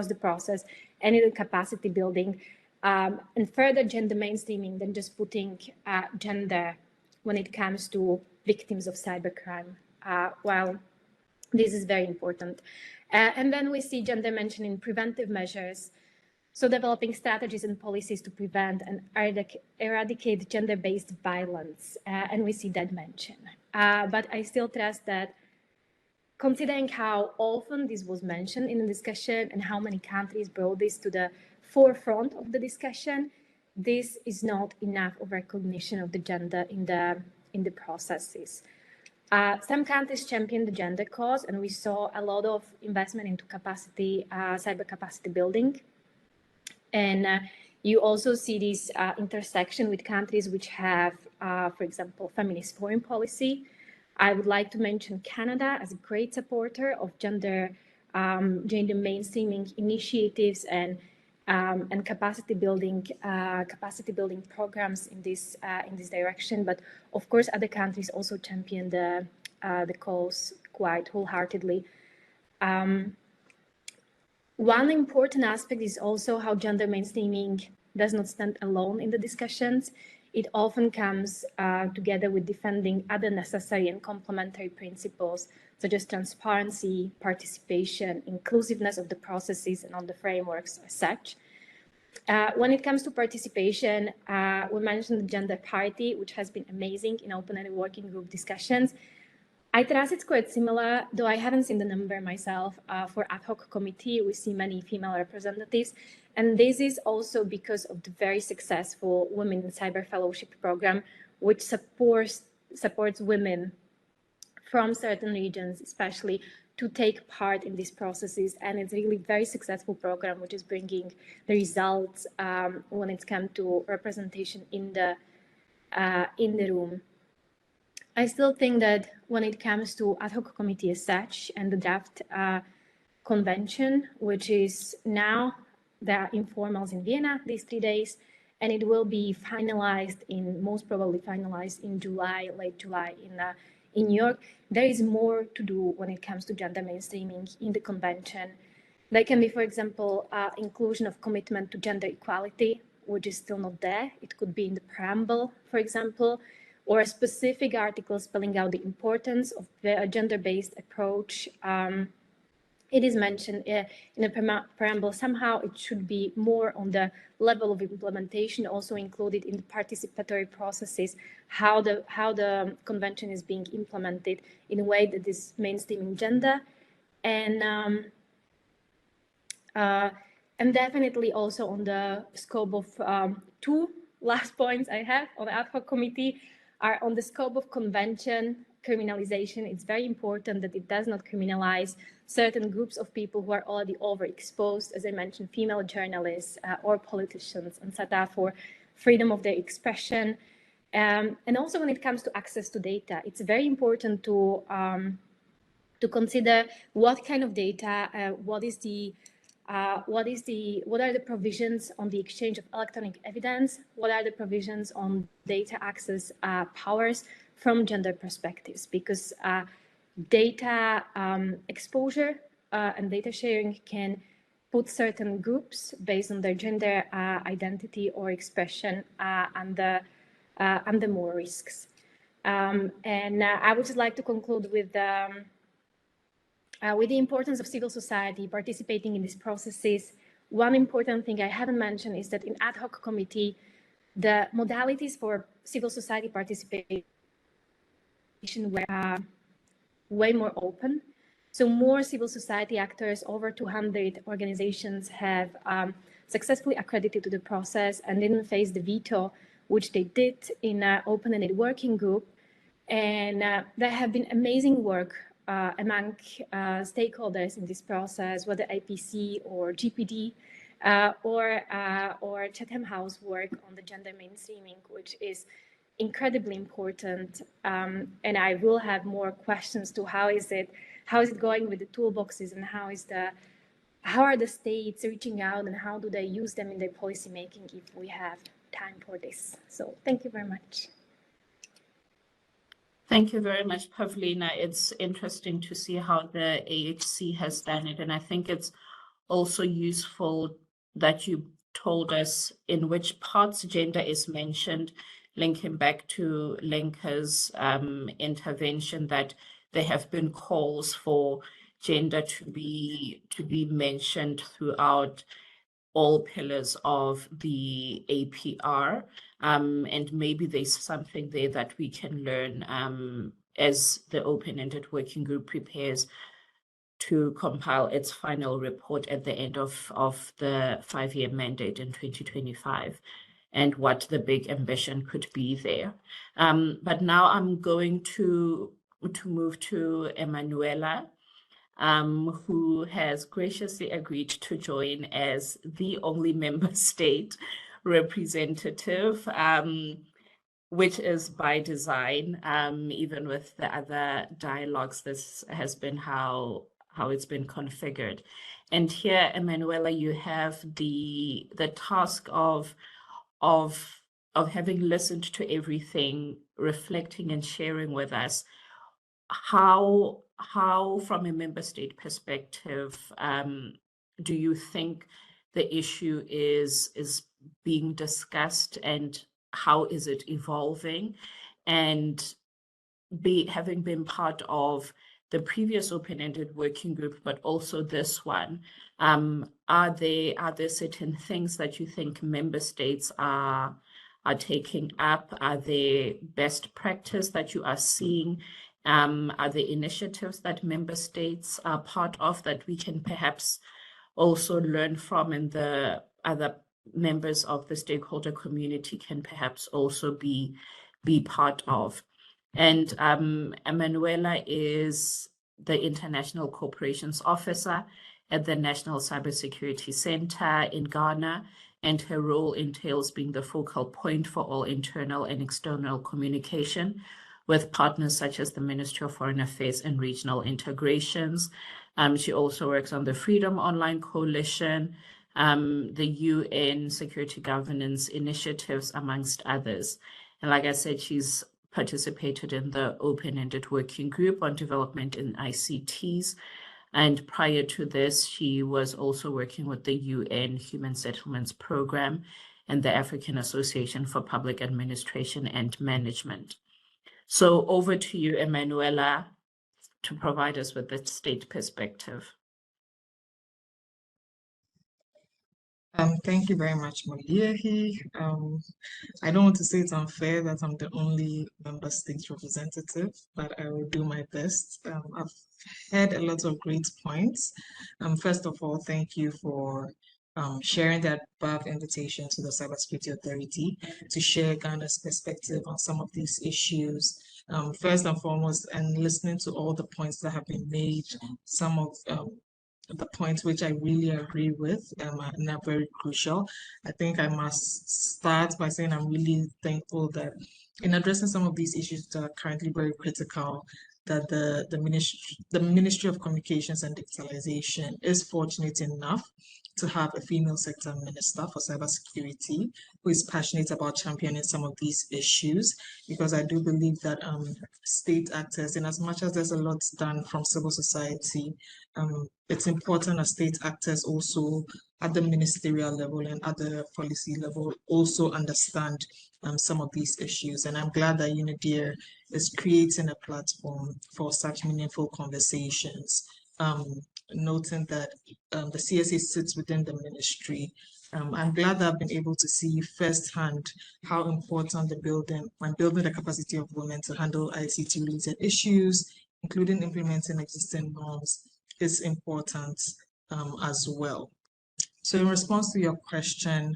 the process and in the capacity building. and further gender mainstreaming than just putting gender when it comes to victims of cybercrime. Well, this is very important. And then we see gender mentioned in preventive measures, so developing strategies and policies to prevent and eradicate gender-based violence, and we see that mentioned. But I still trust that, considering how often this was mentioned in the discussion and how many countries brought this to the forefront of the discussion, this is not enough of recognition of the gender in the processes. Some countries champion the gender cause, and we saw a lot of investment into capacity, cyber capacity building. And you also see this intersection with countries which have, for example, feminist foreign policy. I would like to mention Canada as a great supporter of gender mainstreaming initiatives and capacity building programs in this direction. But of course, other countries also champion the cause quite wholeheartedly. One important aspect is also how gender mainstreaming does not stand alone in the discussions. It often comes together with defending other necessary and complementary principles, such as transparency, participation, inclusiveness of the processes and on the frameworks as such. When it comes to participation, we mentioned the gender parity, which has been amazing in open-ended working group discussions. I trust it's quite similar, though I haven't seen the number myself. For ad hoc committee, we see many female representatives. And this is also because of the very successful Women in Cyber Fellowship program, which supports women from certain regions, especially, to take part in these processes. And it's really a very successful program, which is bringing the results when it comes to representation in the room. I still think that when it comes to ad hoc committee as such and the draft convention, which is now, there are informals in Vienna these 3 days, and it will be finalized most probably finalized in July, late July in New York. There is more to do when it comes to gender mainstreaming in the convention. There can be, for example, inclusion of commitment to gender equality, which is still not there. It could be in the preamble, for example, or a specific article spelling out the importance of the gender-based approach. It is mentioned in the preamble. Somehow it should be more on the level of implementation, also included in the participatory processes, how the convention is being implemented in a way that is mainstreaming gender. And definitely also on the scope of two last points I have on the ad hoc committee are on the scope of convention criminalization. It's very important that it does not criminalize certain groups of people who are already overexposed, as I mentioned, female journalists or politicians, and etc. for freedom of their expression. And also when it comes to access to data, it's very important to consider what kind of data, what are the provisions on the exchange of electronic evidence, what are the provisions on data access powers from gender perspectives, because data exposure and data sharing can put certain groups based on their gender identity or expression under more risks. And I would just like to conclude with the importance of civil society participating in these processes. One important thing I haven't mentioned is that in ad hoc committee, the modalities for civil society participation were way more open. So more civil society actors, over 200 organizations have successfully accredited to the process and didn't face the veto, which they did in an open-ended working group. And there have been amazing work among stakeholders in this process, whether APC or GPD or Chatham House work on the gender mainstreaming, which is incredibly important. And I will have more questions to how is it going with the toolboxes, and how are the states reaching out, and how do they use them in their policy making if we have time for this. So thank you very much. Thank you very much, Pavlina. It's interesting to see how the AHC has done it. And I think it's also useful that you told us in which parts gender is mentioned, linking back to Lenka's intervention, that there have been calls for gender to be mentioned throughout all pillars of the APR, and maybe there's something there that we can learn as the open-ended working group prepares to compile its final report at the end of the 5-year mandate in 2025, and what the big ambition could be there. But now I'm going to move to Emanuela, who has graciously agreed to join as the only member state representative, which is by design. Even with the other dialogues, this has been how it's been configured. And here, Emanuela, you have the task of having listened to everything, reflecting and sharing with us how from a member state perspective do you think the issue is being discussed, and how is it evolving? And having been part of the previous open-ended working group, but also this one, are there certain things that you think member states are taking up? Are there best practice that you are seeing? Are there initiatives that member states are part of that we can perhaps also learn from, and the other members of the stakeholder community can perhaps also be part of? And Emanuela is the International Cooperations Officer at the National Cybersecurity Center in Ghana, and her role entails being the focal point for all internal and external communication with partners such as the Ministry of Foreign Affairs and Regional Integrations. She also works on the Freedom Online Coalition, the UN Security Governance Initiatives, amongst others. And like I said, she's participated in the open-ended working group on development in ICTs. And prior to this, she was also working with the UN Human Settlements Program and the African Association for Public Administration and Management. So over to you, Emanuela, to provide us with the state perspective. Thank you very much, Molieri. I don't want to say it's unfair that I'm the only member state representative, but I will do my best. I've heard a lot of great points. First of all, thank you for sharing that above invitation to the Cybersecurity Authority to share Ghana's perspective on some of these issues. First and foremost, and listening to all the points that have been made, some of the points which I really agree with and are very crucial. I think I must start by saying I'm really thankful that in addressing some of these issues that are currently very critical, that the Ministry of Communications and Digitalization is fortunate enough to have a female sector minister for cybersecurity who is passionate about championing some of these issues, because I do believe that state actors, in as much as there's a lot done from civil society, it's important that state actors also at the ministerial level and at the policy level also understand some of these issues. And I'm glad that UNIDIR is creating a platform for such meaningful conversations, noting that the CSA sits within the ministry. I'm glad that I've been able to see firsthand how important building the capacity of women to handle ICT-related issues, including implementing existing norms, is important as well. So in response to your question,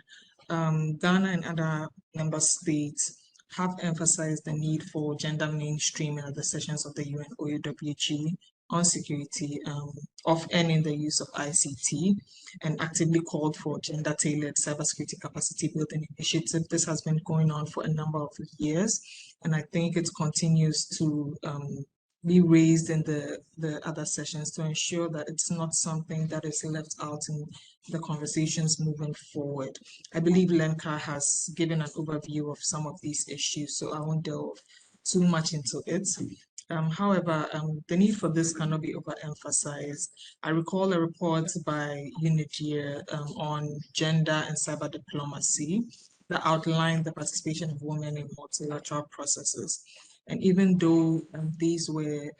Ghana and other member states have emphasized the need for gender mainstreaming at the sessions of the UN OUWG on security of and in the use of ICT, and actively called for gender-tailored cybersecurity capacity building initiative. This has been going on for a number of years, and I think it continues to be raised in the other sessions to ensure that it's not something that is left out in the conversations moving forward. I believe Lenka has given an overview of some of these issues, so I won't delve too much into it. However, the need for this cannot be overemphasized. I recall a report by UNIDIA on gender and cyber diplomacy that outlined the participation of women in multilateral processes. And even though these were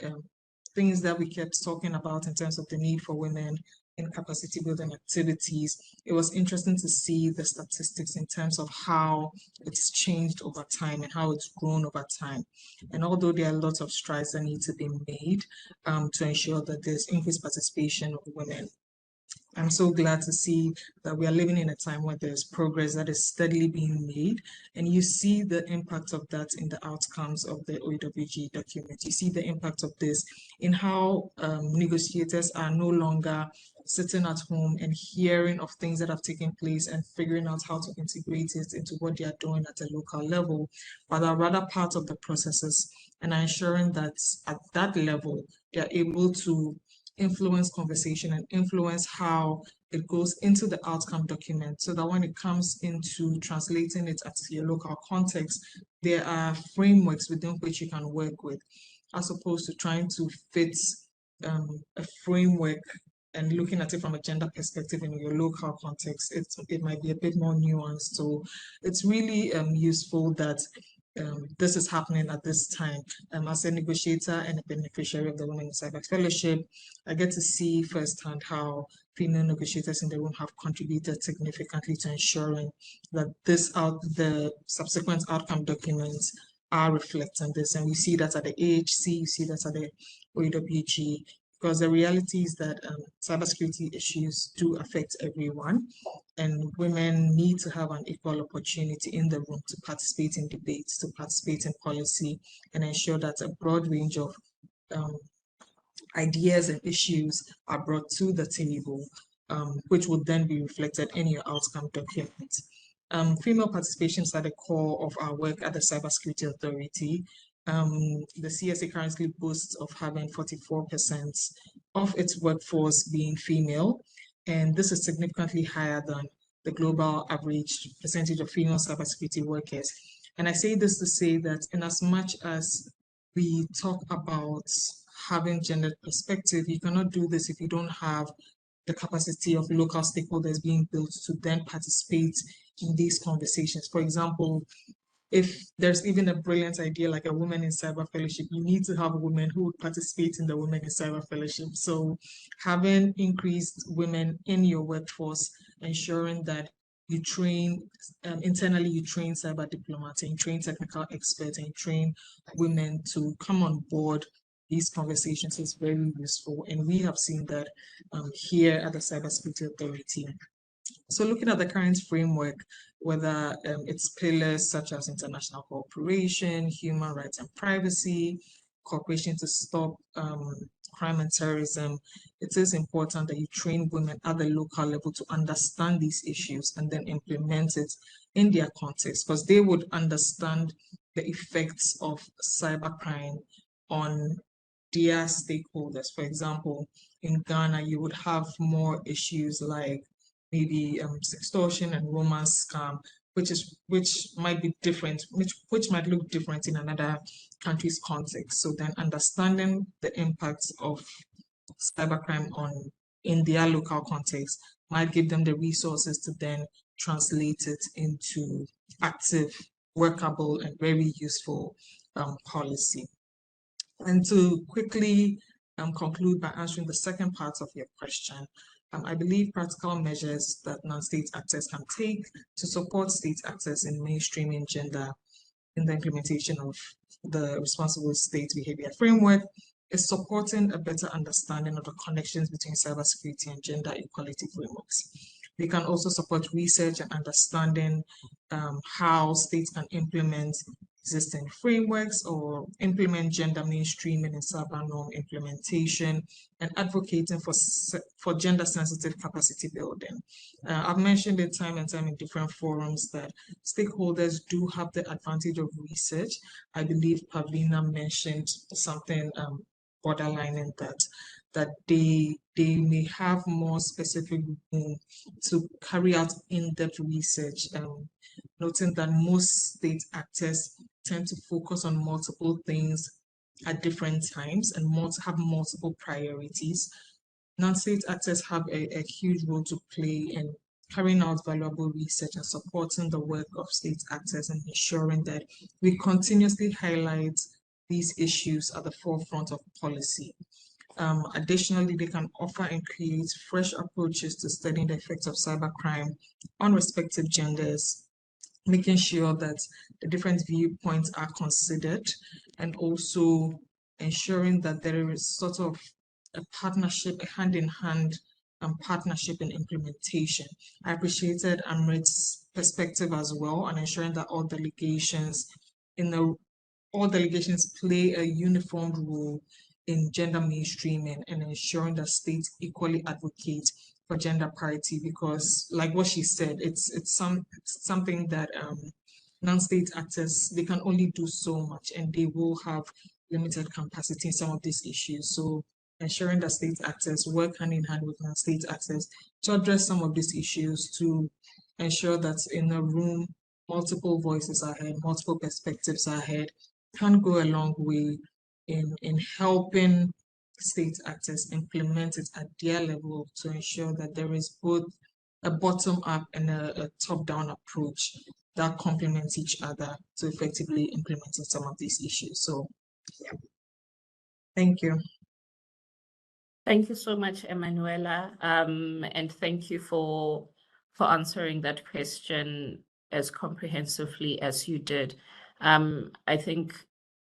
things that we kept talking about in terms of the need for women in capacity building activities, it was interesting to see the statistics in terms of how it's changed over time and how it's grown over time. And although there are lots of strides that need to be made to ensure that there's increased participation of women, I'm so glad to see that we are living in a time where there's progress that is steadily being made, and you see the impact of that in the outcomes of the OEWG document. You see the impact of this in how negotiators are no longer sitting at home and hearing of things that have taken place and figuring out how to integrate it into what they are doing at a local level, but are rather part of the processes and are ensuring that at that level, they are able to influence conversation and influence how it goes into the outcome document, so that when it comes into translating it at your local context, there are frameworks within which you can work with, as opposed to trying to fit a framework and looking at it from a gender perspective in your local context. It might be a bit more nuanced. So it's really useful that this is happening at this time. As a negotiator and a beneficiary of the Women in Cyber Fellowship, I get to see firsthand how female negotiators in the room have contributed significantly to ensuring that the subsequent outcome documents are reflecting this. And we see that at the AHC, you see that at the OEWG, because the reality is that cybersecurity issues do affect everyone, and women need to have an equal opportunity in the room to participate in debates, to participate in policy, and ensure that a broad range of ideas and issues are brought to the table, which would then be reflected in your outcome document. Female participation is at the core of our work at the Cybersecurity Authority. The CSA currently boasts of having 44% of its workforce being female, and this is significantly higher than the global average percentage of female cybersecurity workers. And I say this to say that in as much as we talk about having gender perspective, you cannot do this if you don't have the capacity of local stakeholders being built to then participate in these conversations. For example, if there's even a brilliant idea like a Women in Cyber Fellowship, you need to have women who would participate in the Women in Cyber Fellowship. So having increased women in your workforce, ensuring that you train, internally you train cyber diplomats and you train technical experts and you train women to come on board these conversations is very useful. And we have seen that here at the Cybersecurity Authority. So looking at the current framework, whether its pillars such as international cooperation, human rights and privacy, cooperation to stop crime and terrorism, it is important that you train women at the local level to understand these issues and then implement it in their context, because they would understand the effects of cybercrime on their stakeholders. For example, in Ghana, you would have more issues like maybe extortion and romance scam, which might be different, which might look different in another country's context. So then understanding the impacts of cybercrime in their local context might give them the resources to then translate it into active, workable, and very useful policy. And to quickly conclude by answering the second part of your question, I believe practical measures that non-state actors can take to support state actors in mainstreaming gender in the implementation of the responsible state behavior framework is supporting a better understanding of the connections between cybersecurity and gender equality frameworks. They can also support research and understanding how states can implement existing frameworks or implement gender mainstreaming in cyber norm implementation and advocating for gender sensitive capacity building. I've mentioned it time and time in different forums that stakeholders do have the advantage of research. I believe Pavlina mentioned something borderline in that they may have more specific room to carry out in-depth research, noting that most state actors tend to focus on multiple things at different times and have multiple priorities. Non-state actors have a huge role to play in carrying out valuable research and supporting the work of state actors and ensuring that we continuously highlight these issues at the forefront of policy. Additionally, they can offer and create fresh approaches to studying the effects of cybercrime on respective genders, making sure that the different viewpoints are considered, and also ensuring that there is sort of a partnership, a hand-in-hand partnership in implementation. I appreciated Amrit's perspective as well on ensuring that all delegations play a uniform role in gender mainstreaming and ensuring that states equally advocate for gender parity, because like what she said, it's something that non-state actors, they can only do so much and they will have limited capacity in some of these issues. So ensuring that state actors work hand in hand with non-state actors to address some of these issues, to ensure that in a room multiple voices are heard, multiple perspectives are heard, can go a long way in helping state actors implement it at their level to ensure that there is both a bottom-up and a top-down approach that complements each other to effectively implementing some of these issues. So, yeah. Thank you. Thank you so much, Emanuela, and thank you for answering that question as comprehensively as you did. I think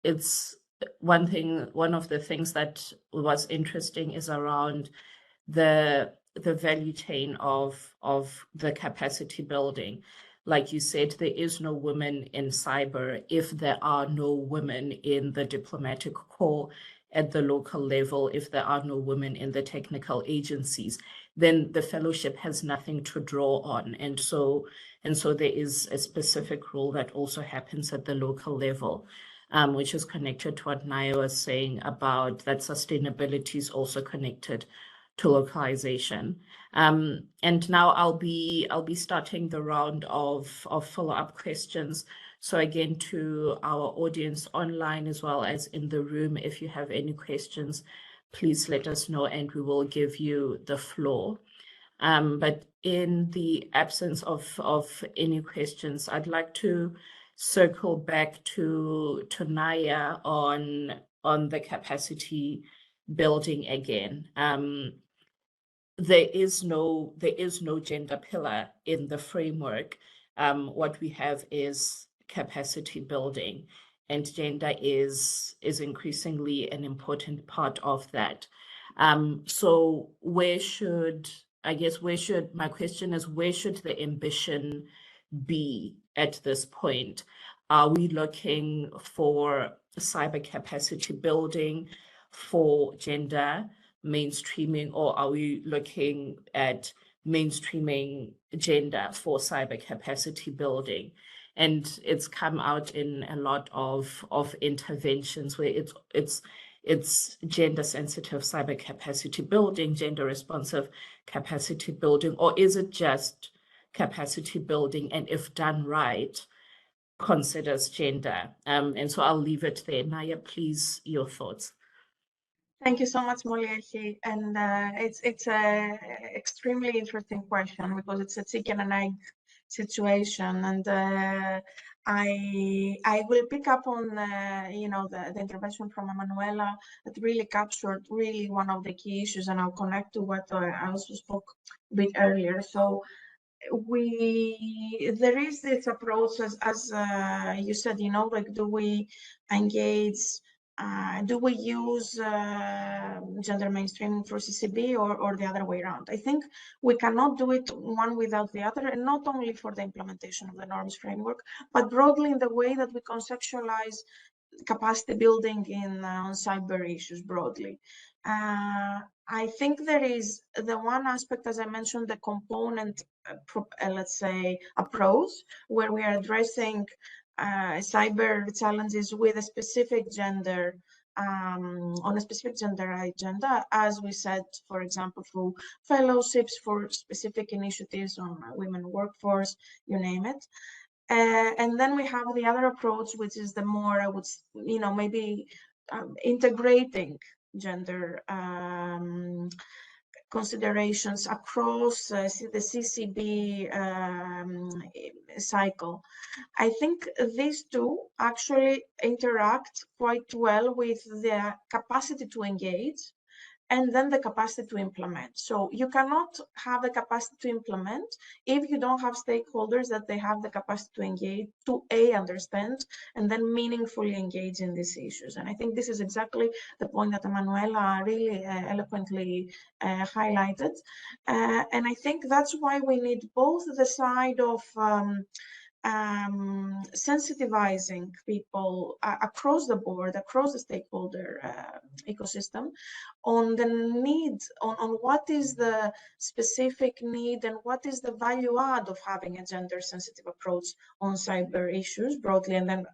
it's one of the things that was interesting is around the value chain of the capacity building. Like you said, there is no women in cyber if there are no women in the diplomatic corps at the local level, if there are no women in the technical agencies, then the fellowship has nothing to draw on. And so there is a specific role that also happens at the local level, which is connected to what Naya was saying about that sustainability is also connected to localization. And now I'll be starting the round of follow-up questions. So again, to our audience online as well as in the room, if you have any questions, please let us know and we will give you the floor. But in the absence of any questions, I'd like to circle back to Naya on the capacity building again. There is no gender pillar in the framework. What we have is capacity building, and gender is increasingly an important part of that. So my question is, where should the ambition be at this point? Are we looking for cyber capacity building for gender mainstreaming, or are we looking at mainstreaming gender for cyber capacity building? And it's come out in a lot of interventions where it's gender sensitive cyber capacity building, gender responsive capacity building, or is it just capacity building, and if done right, considers gender? And so I'll leave it there. Naya, please, your thoughts. Thank you so much, Moliahi. And it's a extremely interesting question because it's a chicken and egg situation. And I will pick up on the intervention from Emanuela that really captured really one of the key issues, and I'll connect to what I also spoke a bit earlier. So there is this approach as you said, like, do we engage? Do we use gender mainstreaming for CCB or the other way around? I think we cannot do it one without the other, and not only for the implementation of the norms framework, but broadly in the way that we conceptualize capacity building on cyber issues broadly. I think there is the one aspect, as I mentioned, the component, let's say, approach, where we are addressing cyber challenges with a specific gender, on a specific gender agenda, as we said, for example, through fellowships, for specific initiatives on women workforce, you name it. And then we have the other approach, which is the more, maybe integrating gender considerations across the CCB cycle. I think these two actually interact quite well with the capacity to engage and then the capacity to implement. So you cannot have the capacity to implement if you don't have stakeholders that they have the capacity to engage, to understand, and then meaningfully engage in these issues. And I think this is exactly the point that Emanuela really eloquently highlighted. And I think that's why we need both the side of sensitizing people across the board, across the stakeholder ecosystem, on the need, on what is the specific need and what is the value add of having a gender sensitive approach on cyber issues broadly, and then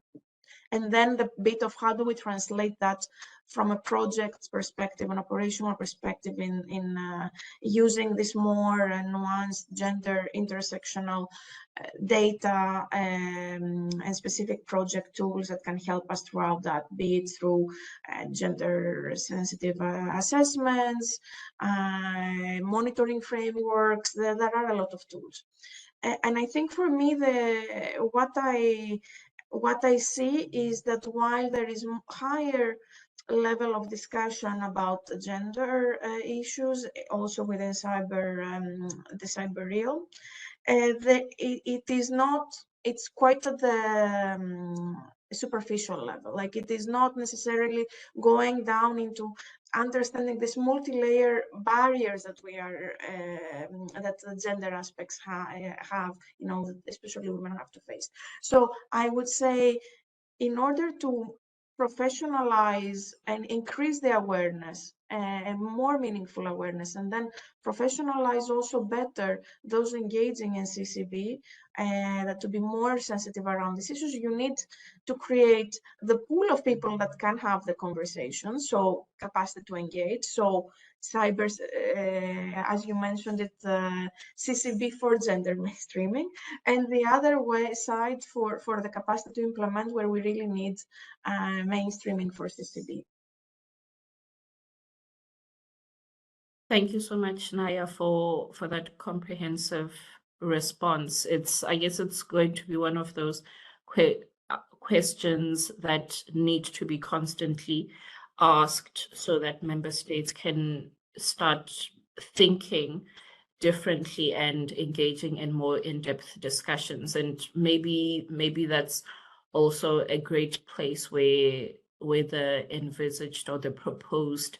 the bit of how do we translate that from a project perspective, an operational perspective, in using this more nuanced gender intersectional data and specific project tools that can help us throughout that, be it through gender sensitive assessments, monitoring frameworks. There are a lot of tools. And I think for me, what I see is that while there is higher level of discussion about gender issues, also within the cyber realm, it is not, it's quite at the superficial level. Like, it is not necessarily going down into understanding this multi-layer barriers that we are that the gender aspects have, you know, especially women have to face. So I would say, in order to professionalize and increase the awareness and more meaningful awareness, and then professionalize also better those engaging in CCB, and to be more sensitive around these issues, you need to create the pool of people that can have the conversation, so capacity to engage. So cyber, as you mentioned it, CCB for gender mainstreaming, and the other side for the capacity to implement, where we really need mainstreaming for CCB. Thank you so much, Naya, for that comprehensive response. I guess it's going to be one of those questions that need to be constantly asked, so that member states can start thinking differently and engaging in more in-depth discussions. And maybe that's also a great place where the envisaged or the proposed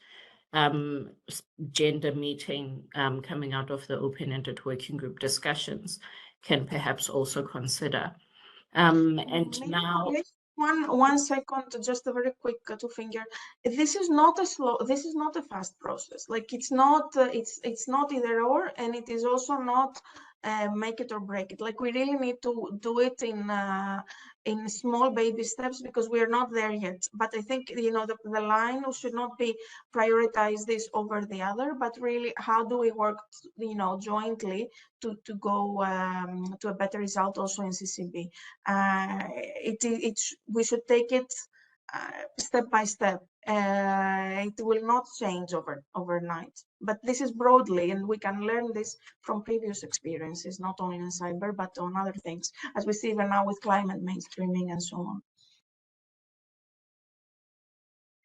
gender meeting coming out of the open-ended working group discussions can perhaps also consider. And now, one second, just a very quick two-finger. This is not a fast process. Like, it's not either or, and it is also not make it or break it. Like, we really need to do it in small baby steps, because we are not there yet. But I think, you know, the line should not be prioritize this over the other, but really, how do we work, you know, jointly to go to a better result also in CCB. We should take it step by step. It will not change overnight, but this is broadly, and we can learn this from previous experiences, not only in cyber, but on other things, as we see even now with climate mainstreaming and so on.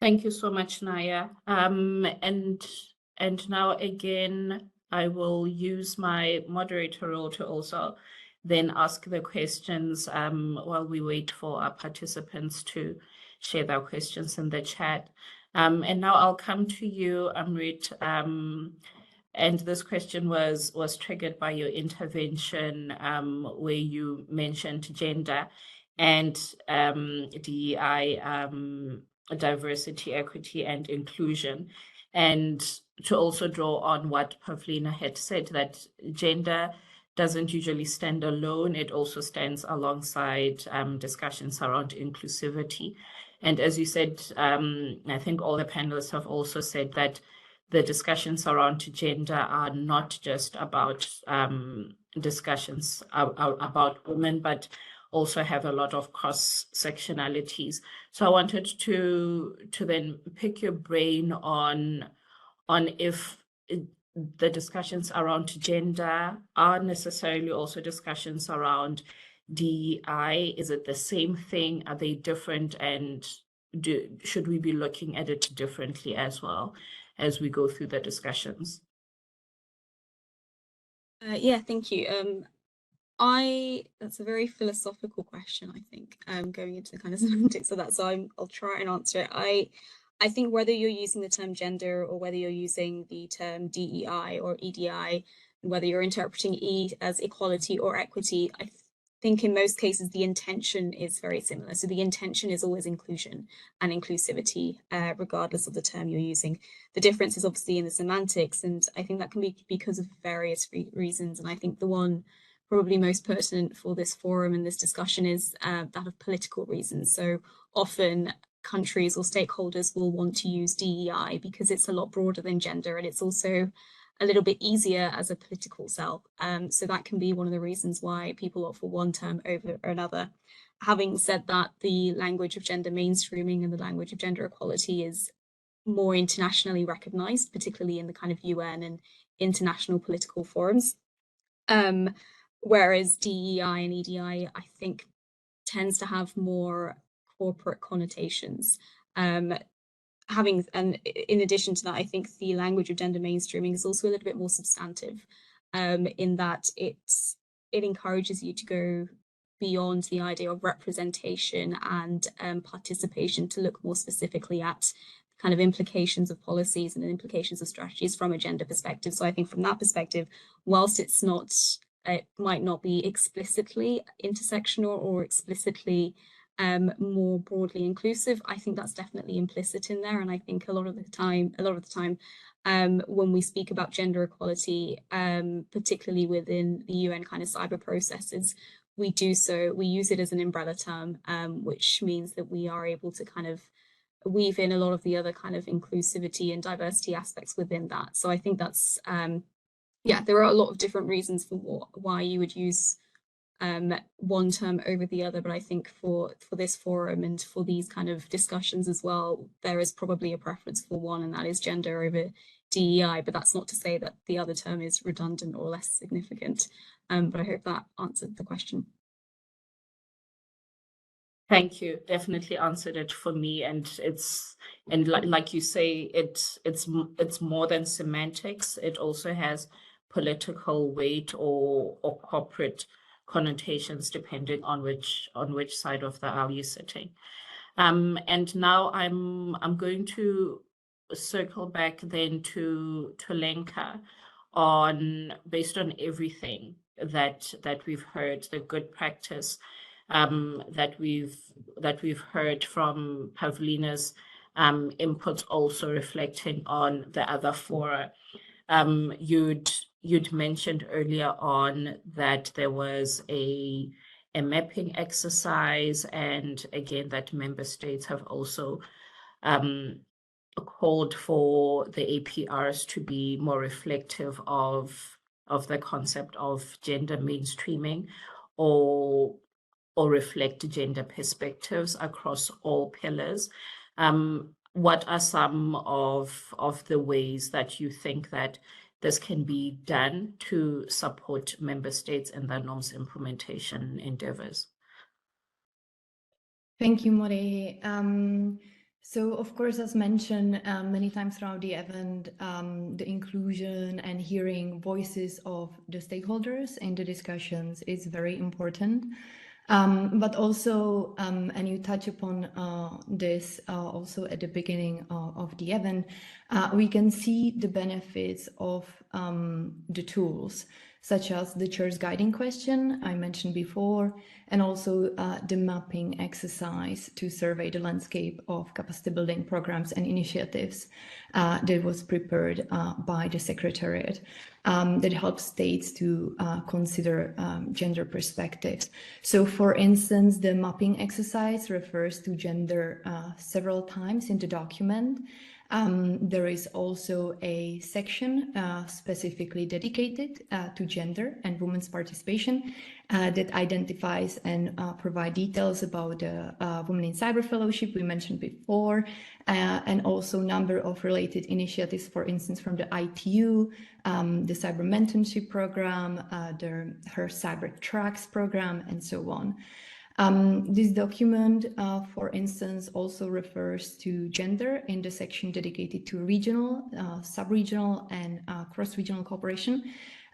Thank you so much, Naya. And now again, I will use my moderator role to also then ask the questions while we wait for our participants to share their questions in the chat. And now I'll come to you, Amrit. And this question was triggered by your intervention where you mentioned gender and DEI, diversity, equity, and inclusion. And to also draw on what Pavlina had said, that gender doesn't usually stand alone. It also stands alongside discussions around inclusivity. And as you said, I think all the panelists have also said that the discussions around gender are not just about discussions about women, but also have a lot of cross-sectionalities. So I wanted to then pick your brain on if the discussions around gender are necessarily also discussions around DEI. Is it the same thing? Are they different? And should we be looking at it differently as well as we go through the discussions? Yeah, thank you. That's a very philosophical question, I think, going into the kind of semantics of that. So I'll try and answer it. I think whether you're using the term gender or whether you're using the term DEI or EDI, whether you're interpreting E as equality or equity, I think in most cases the intention is very similar. So the intention is always inclusion and inclusivity, regardless of the term you're using. The difference is obviously in the semantics, and I think that can be because of various reasons. And I think the one probably most pertinent for this forum and this discussion is that of political reasons. So often countries or stakeholders will want to use DEI because it's a lot broader than gender, and it's also a little bit easier as a political sell. So that can be one of the reasons why people opt for one term over another. Having said that, the language of gender mainstreaming and the language of gender equality is more internationally recognized, particularly in the kind of UN and international political forums. Whereas DEI and EDI, I think, tends to have more corporate connotations. And in addition to that, I think the language of gender mainstreaming is also a little bit more substantive, in that it encourages you to go beyond the idea of representation and participation to look more specifically at kind of implications of policies and implications of strategies from a gender perspective. So I think from that perspective, whilst it might not be explicitly intersectional or explicitly more broadly inclusive, I think that's definitely implicit in there. And I think a lot of the time, when we speak about gender equality, particularly within the UN kind of cyber processes, we use it as an umbrella term, which means that we are able to kind of weave in a lot of the other kind of inclusivity and diversity aspects within that. So I think that's, there are a lot of different reasons for why you would use one term over the other, but I think for this forum and for these kind of discussions as well, there is probably a preference for one, and that is gender over DEI, but that's not to say that the other term is redundant or less significant. But I hope that answered the question. Thank you. Definitely answered it for me, and like you say, it's more than semantics. It also has political weight or corporate connotations depending on which side of the aisle you're sitting. And now I'm going to circle back then to Lenka based on everything that we've heard, the good practice that we've heard from Pavlina's input, also reflecting on the other fora. You'd mentioned earlier on that there was a mapping exercise, and again that member states have also called for the APRs to be more reflective of the concept of gender mainstreaming or reflect gender perspectives across all pillars. What are some of the ways that you think that this can be done to support member states in their norms implementation endeavors? Thank you, Morehe. So, of course, as mentioned many times throughout the event, the inclusion and hearing voices of the stakeholders in the discussions is very important. But also, and you touch upon this also at the beginning of the event, we can see the benefits of the tools, such as the chair's guiding question I mentioned before, and also the mapping exercise to survey the landscape of capacity building programs and initiatives that was prepared by the Secretariat that helps states to consider gender perspectives. So, for instance, the mapping exercise refers to gender several times in the document. There is also a section specifically dedicated to gender and women's participation that identifies and provide details about the Women in Cyber Fellowship we mentioned before, and also number of related initiatives, for instance, from the ITU, the Cyber Mentorship Program, her Cyber Tracks program, and so on. This document, for instance, also refers to gender in the section dedicated to regional, sub-regional, and cross-regional cooperation,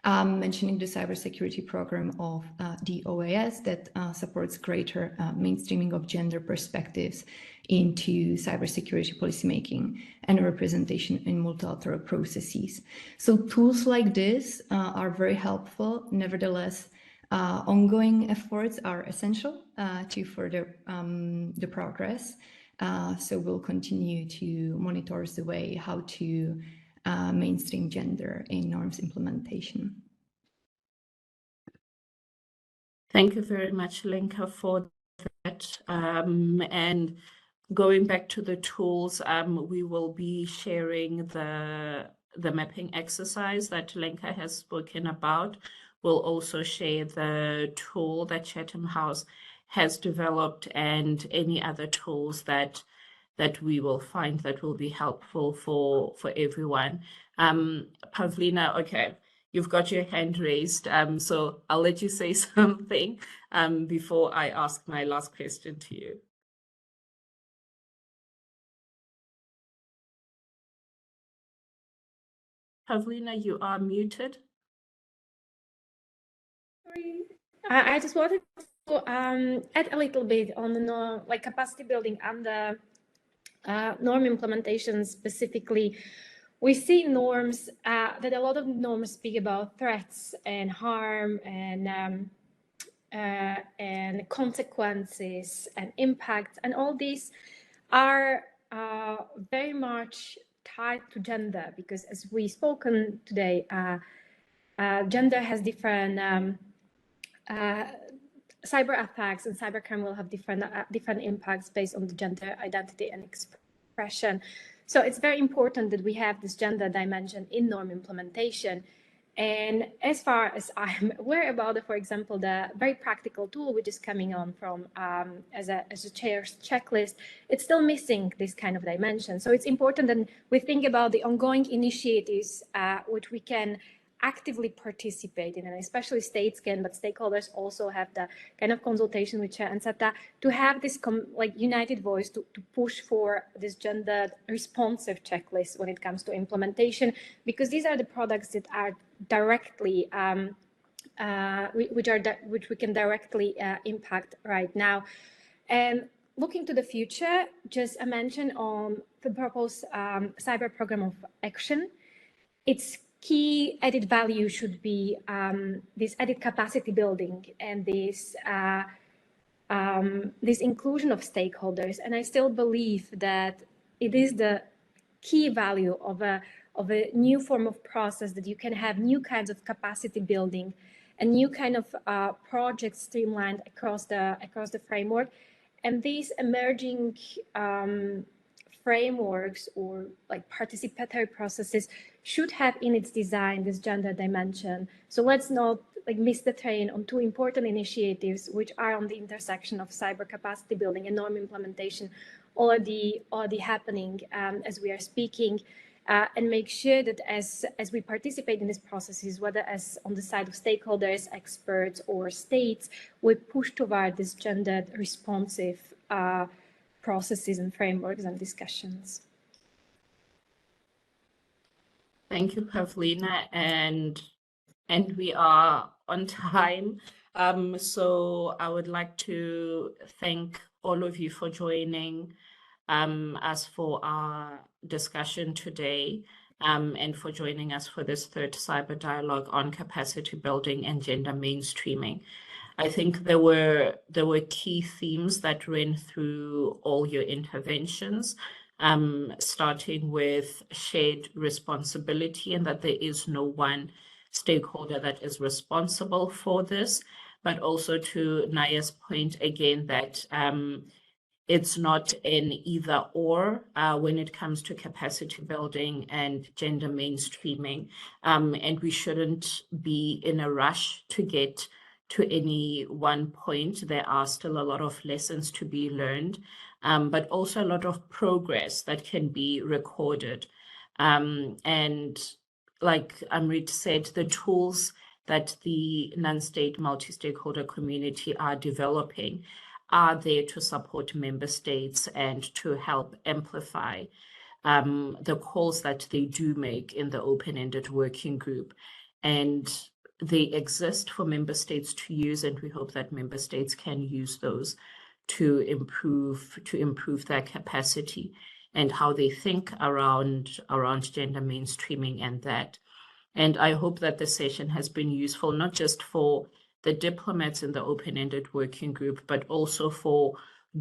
mentioning the cybersecurity program of the OAS that supports greater mainstreaming of gender perspectives into cybersecurity policymaking and representation in multilateral processes. So tools like this are very helpful. Nevertheless, ongoing efforts are essential to further the progress. So we'll continue to monitor the way how to mainstream gender in norms implementation. Thank you very much, Lenka, for that. And going back to the tools, we will be sharing the mapping exercise that Lenka has spoken about. We'll also share the tool that Chatham House has developed and any other tools that we will find that will be helpful for everyone. Pavlina, okay, you've got your hand raised, so I'll let you say something before I ask my last question to you. Pavlina, you are muted. Sorry. I just wanted to add a little bit on the capacity building and the norm implementation specifically. We see norms that a lot of norms speak about threats and harm and consequences and impact, and all these are very much tied to gender, because as we've spoken today, gender has different cyber attacks, and cybercrime will have different impacts based on the gender identity and expression. So it's very important that we have this gender dimension in norm implementation. And as far as I'm aware about it, for example, the very practical tool which is coming on from as a chair's checklist, it's still missing this kind of dimension. So it's important that we think about the ongoing initiatives which we can actively participate in, and especially states can, but stakeholders also have the kind of consultation with Chair and SETA to have this united voice to push for this gender responsive checklist when it comes to implementation, because these are the products that are directly which we can directly impact right now. And looking to the future, just a mention on the proposed cyber program of action. Its key added value should be this added capacity building and this inclusion of stakeholders. And I still believe that it is the key value of a new form of process, that you can have new kinds of capacity building and new kind of projects streamlined across the framework. And these emerging frameworks or participatory processes should have in its design this gender dimension. So let's not miss the train on two important initiatives which are on the intersection of cyber capacity building and norm implementation already happening as we are speaking, and make sure that as we participate in these processes, whether as on the side of stakeholders, experts, or states, we push toward this gender responsive processes and frameworks and discussions. Thank you, Pavlina, and we are on time. So I would like to thank all of you for joining us for our discussion today, and for joining us for this third cyber dialogue on capacity building and gender mainstreaming. I think there were key themes that ran through all your interventions, starting with shared responsibility and that there is no one stakeholder that is responsible for this, but also to Naya's point again that it's not an either or when it comes to capacity building and gender mainstreaming. And we shouldn't be in a rush to get to any one point. There are still a lot of lessons to be learned, but also a lot of progress that can be recorded. And like Amrit said, the tools that the non-state multi-stakeholder community are developing are there to support member states and to help amplify the calls that they do make in the open-ended working group. And they exist for member states to use, and we hope that member states can use those to improve their capacity and how they think around gender mainstreaming and that. And I hope that the session has been useful, not just for the diplomats in the open-ended working group, but also for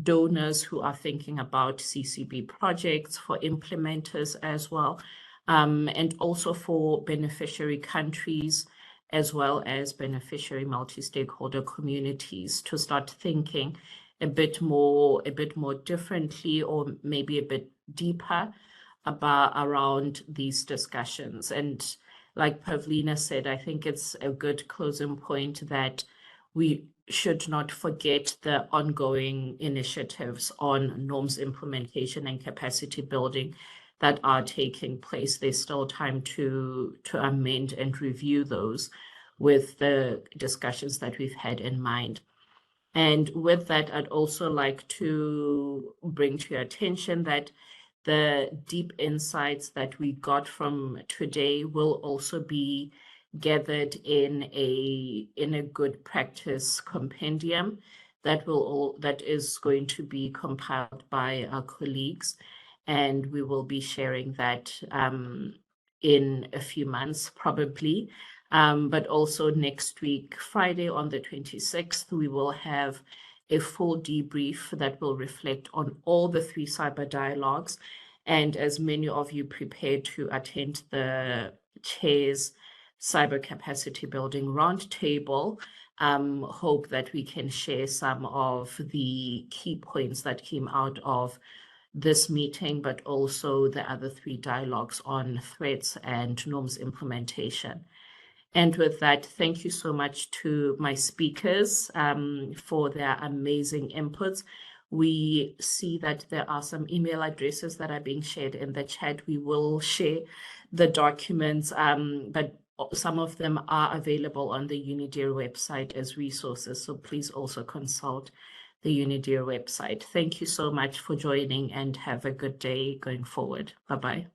donors who are thinking about CCB projects, for implementers as well, and also for beneficiary countries, as well as beneficiary multi-stakeholder communities to start thinking a bit more differently, or maybe a bit deeper around these discussions. And like Pavlina said, I think it's a good closing point that we should not forget the ongoing initiatives on norms implementation and capacity building that are taking place. There's still time to amend and review those with the discussions that we've had in mind. And with that, I'd also like to bring to your attention that the deep insights that we got from today will also be gathered in a good practice compendium that is going to be compiled by our colleagues, and we will be sharing that in a few months probably. But also next week, Friday on the 26th, we will have a full debrief that will reflect on all the 3 cyber dialogues. And as many of you prepare to attend the chair's cyber capacity building roundtable, hope that we can share some of the key points that came out of this meeting, but also the other 3 dialogues on threats and norms implementation. And with that, thank you so much to my speakers for their amazing inputs. We see that there are some email addresses that are being shared in the chat. We will share the documents, but some of them are available on the UNIDIR website as resources. So please also consult the UNIDIR website. Thank you so much for joining, and have a good day going forward. Bye-bye.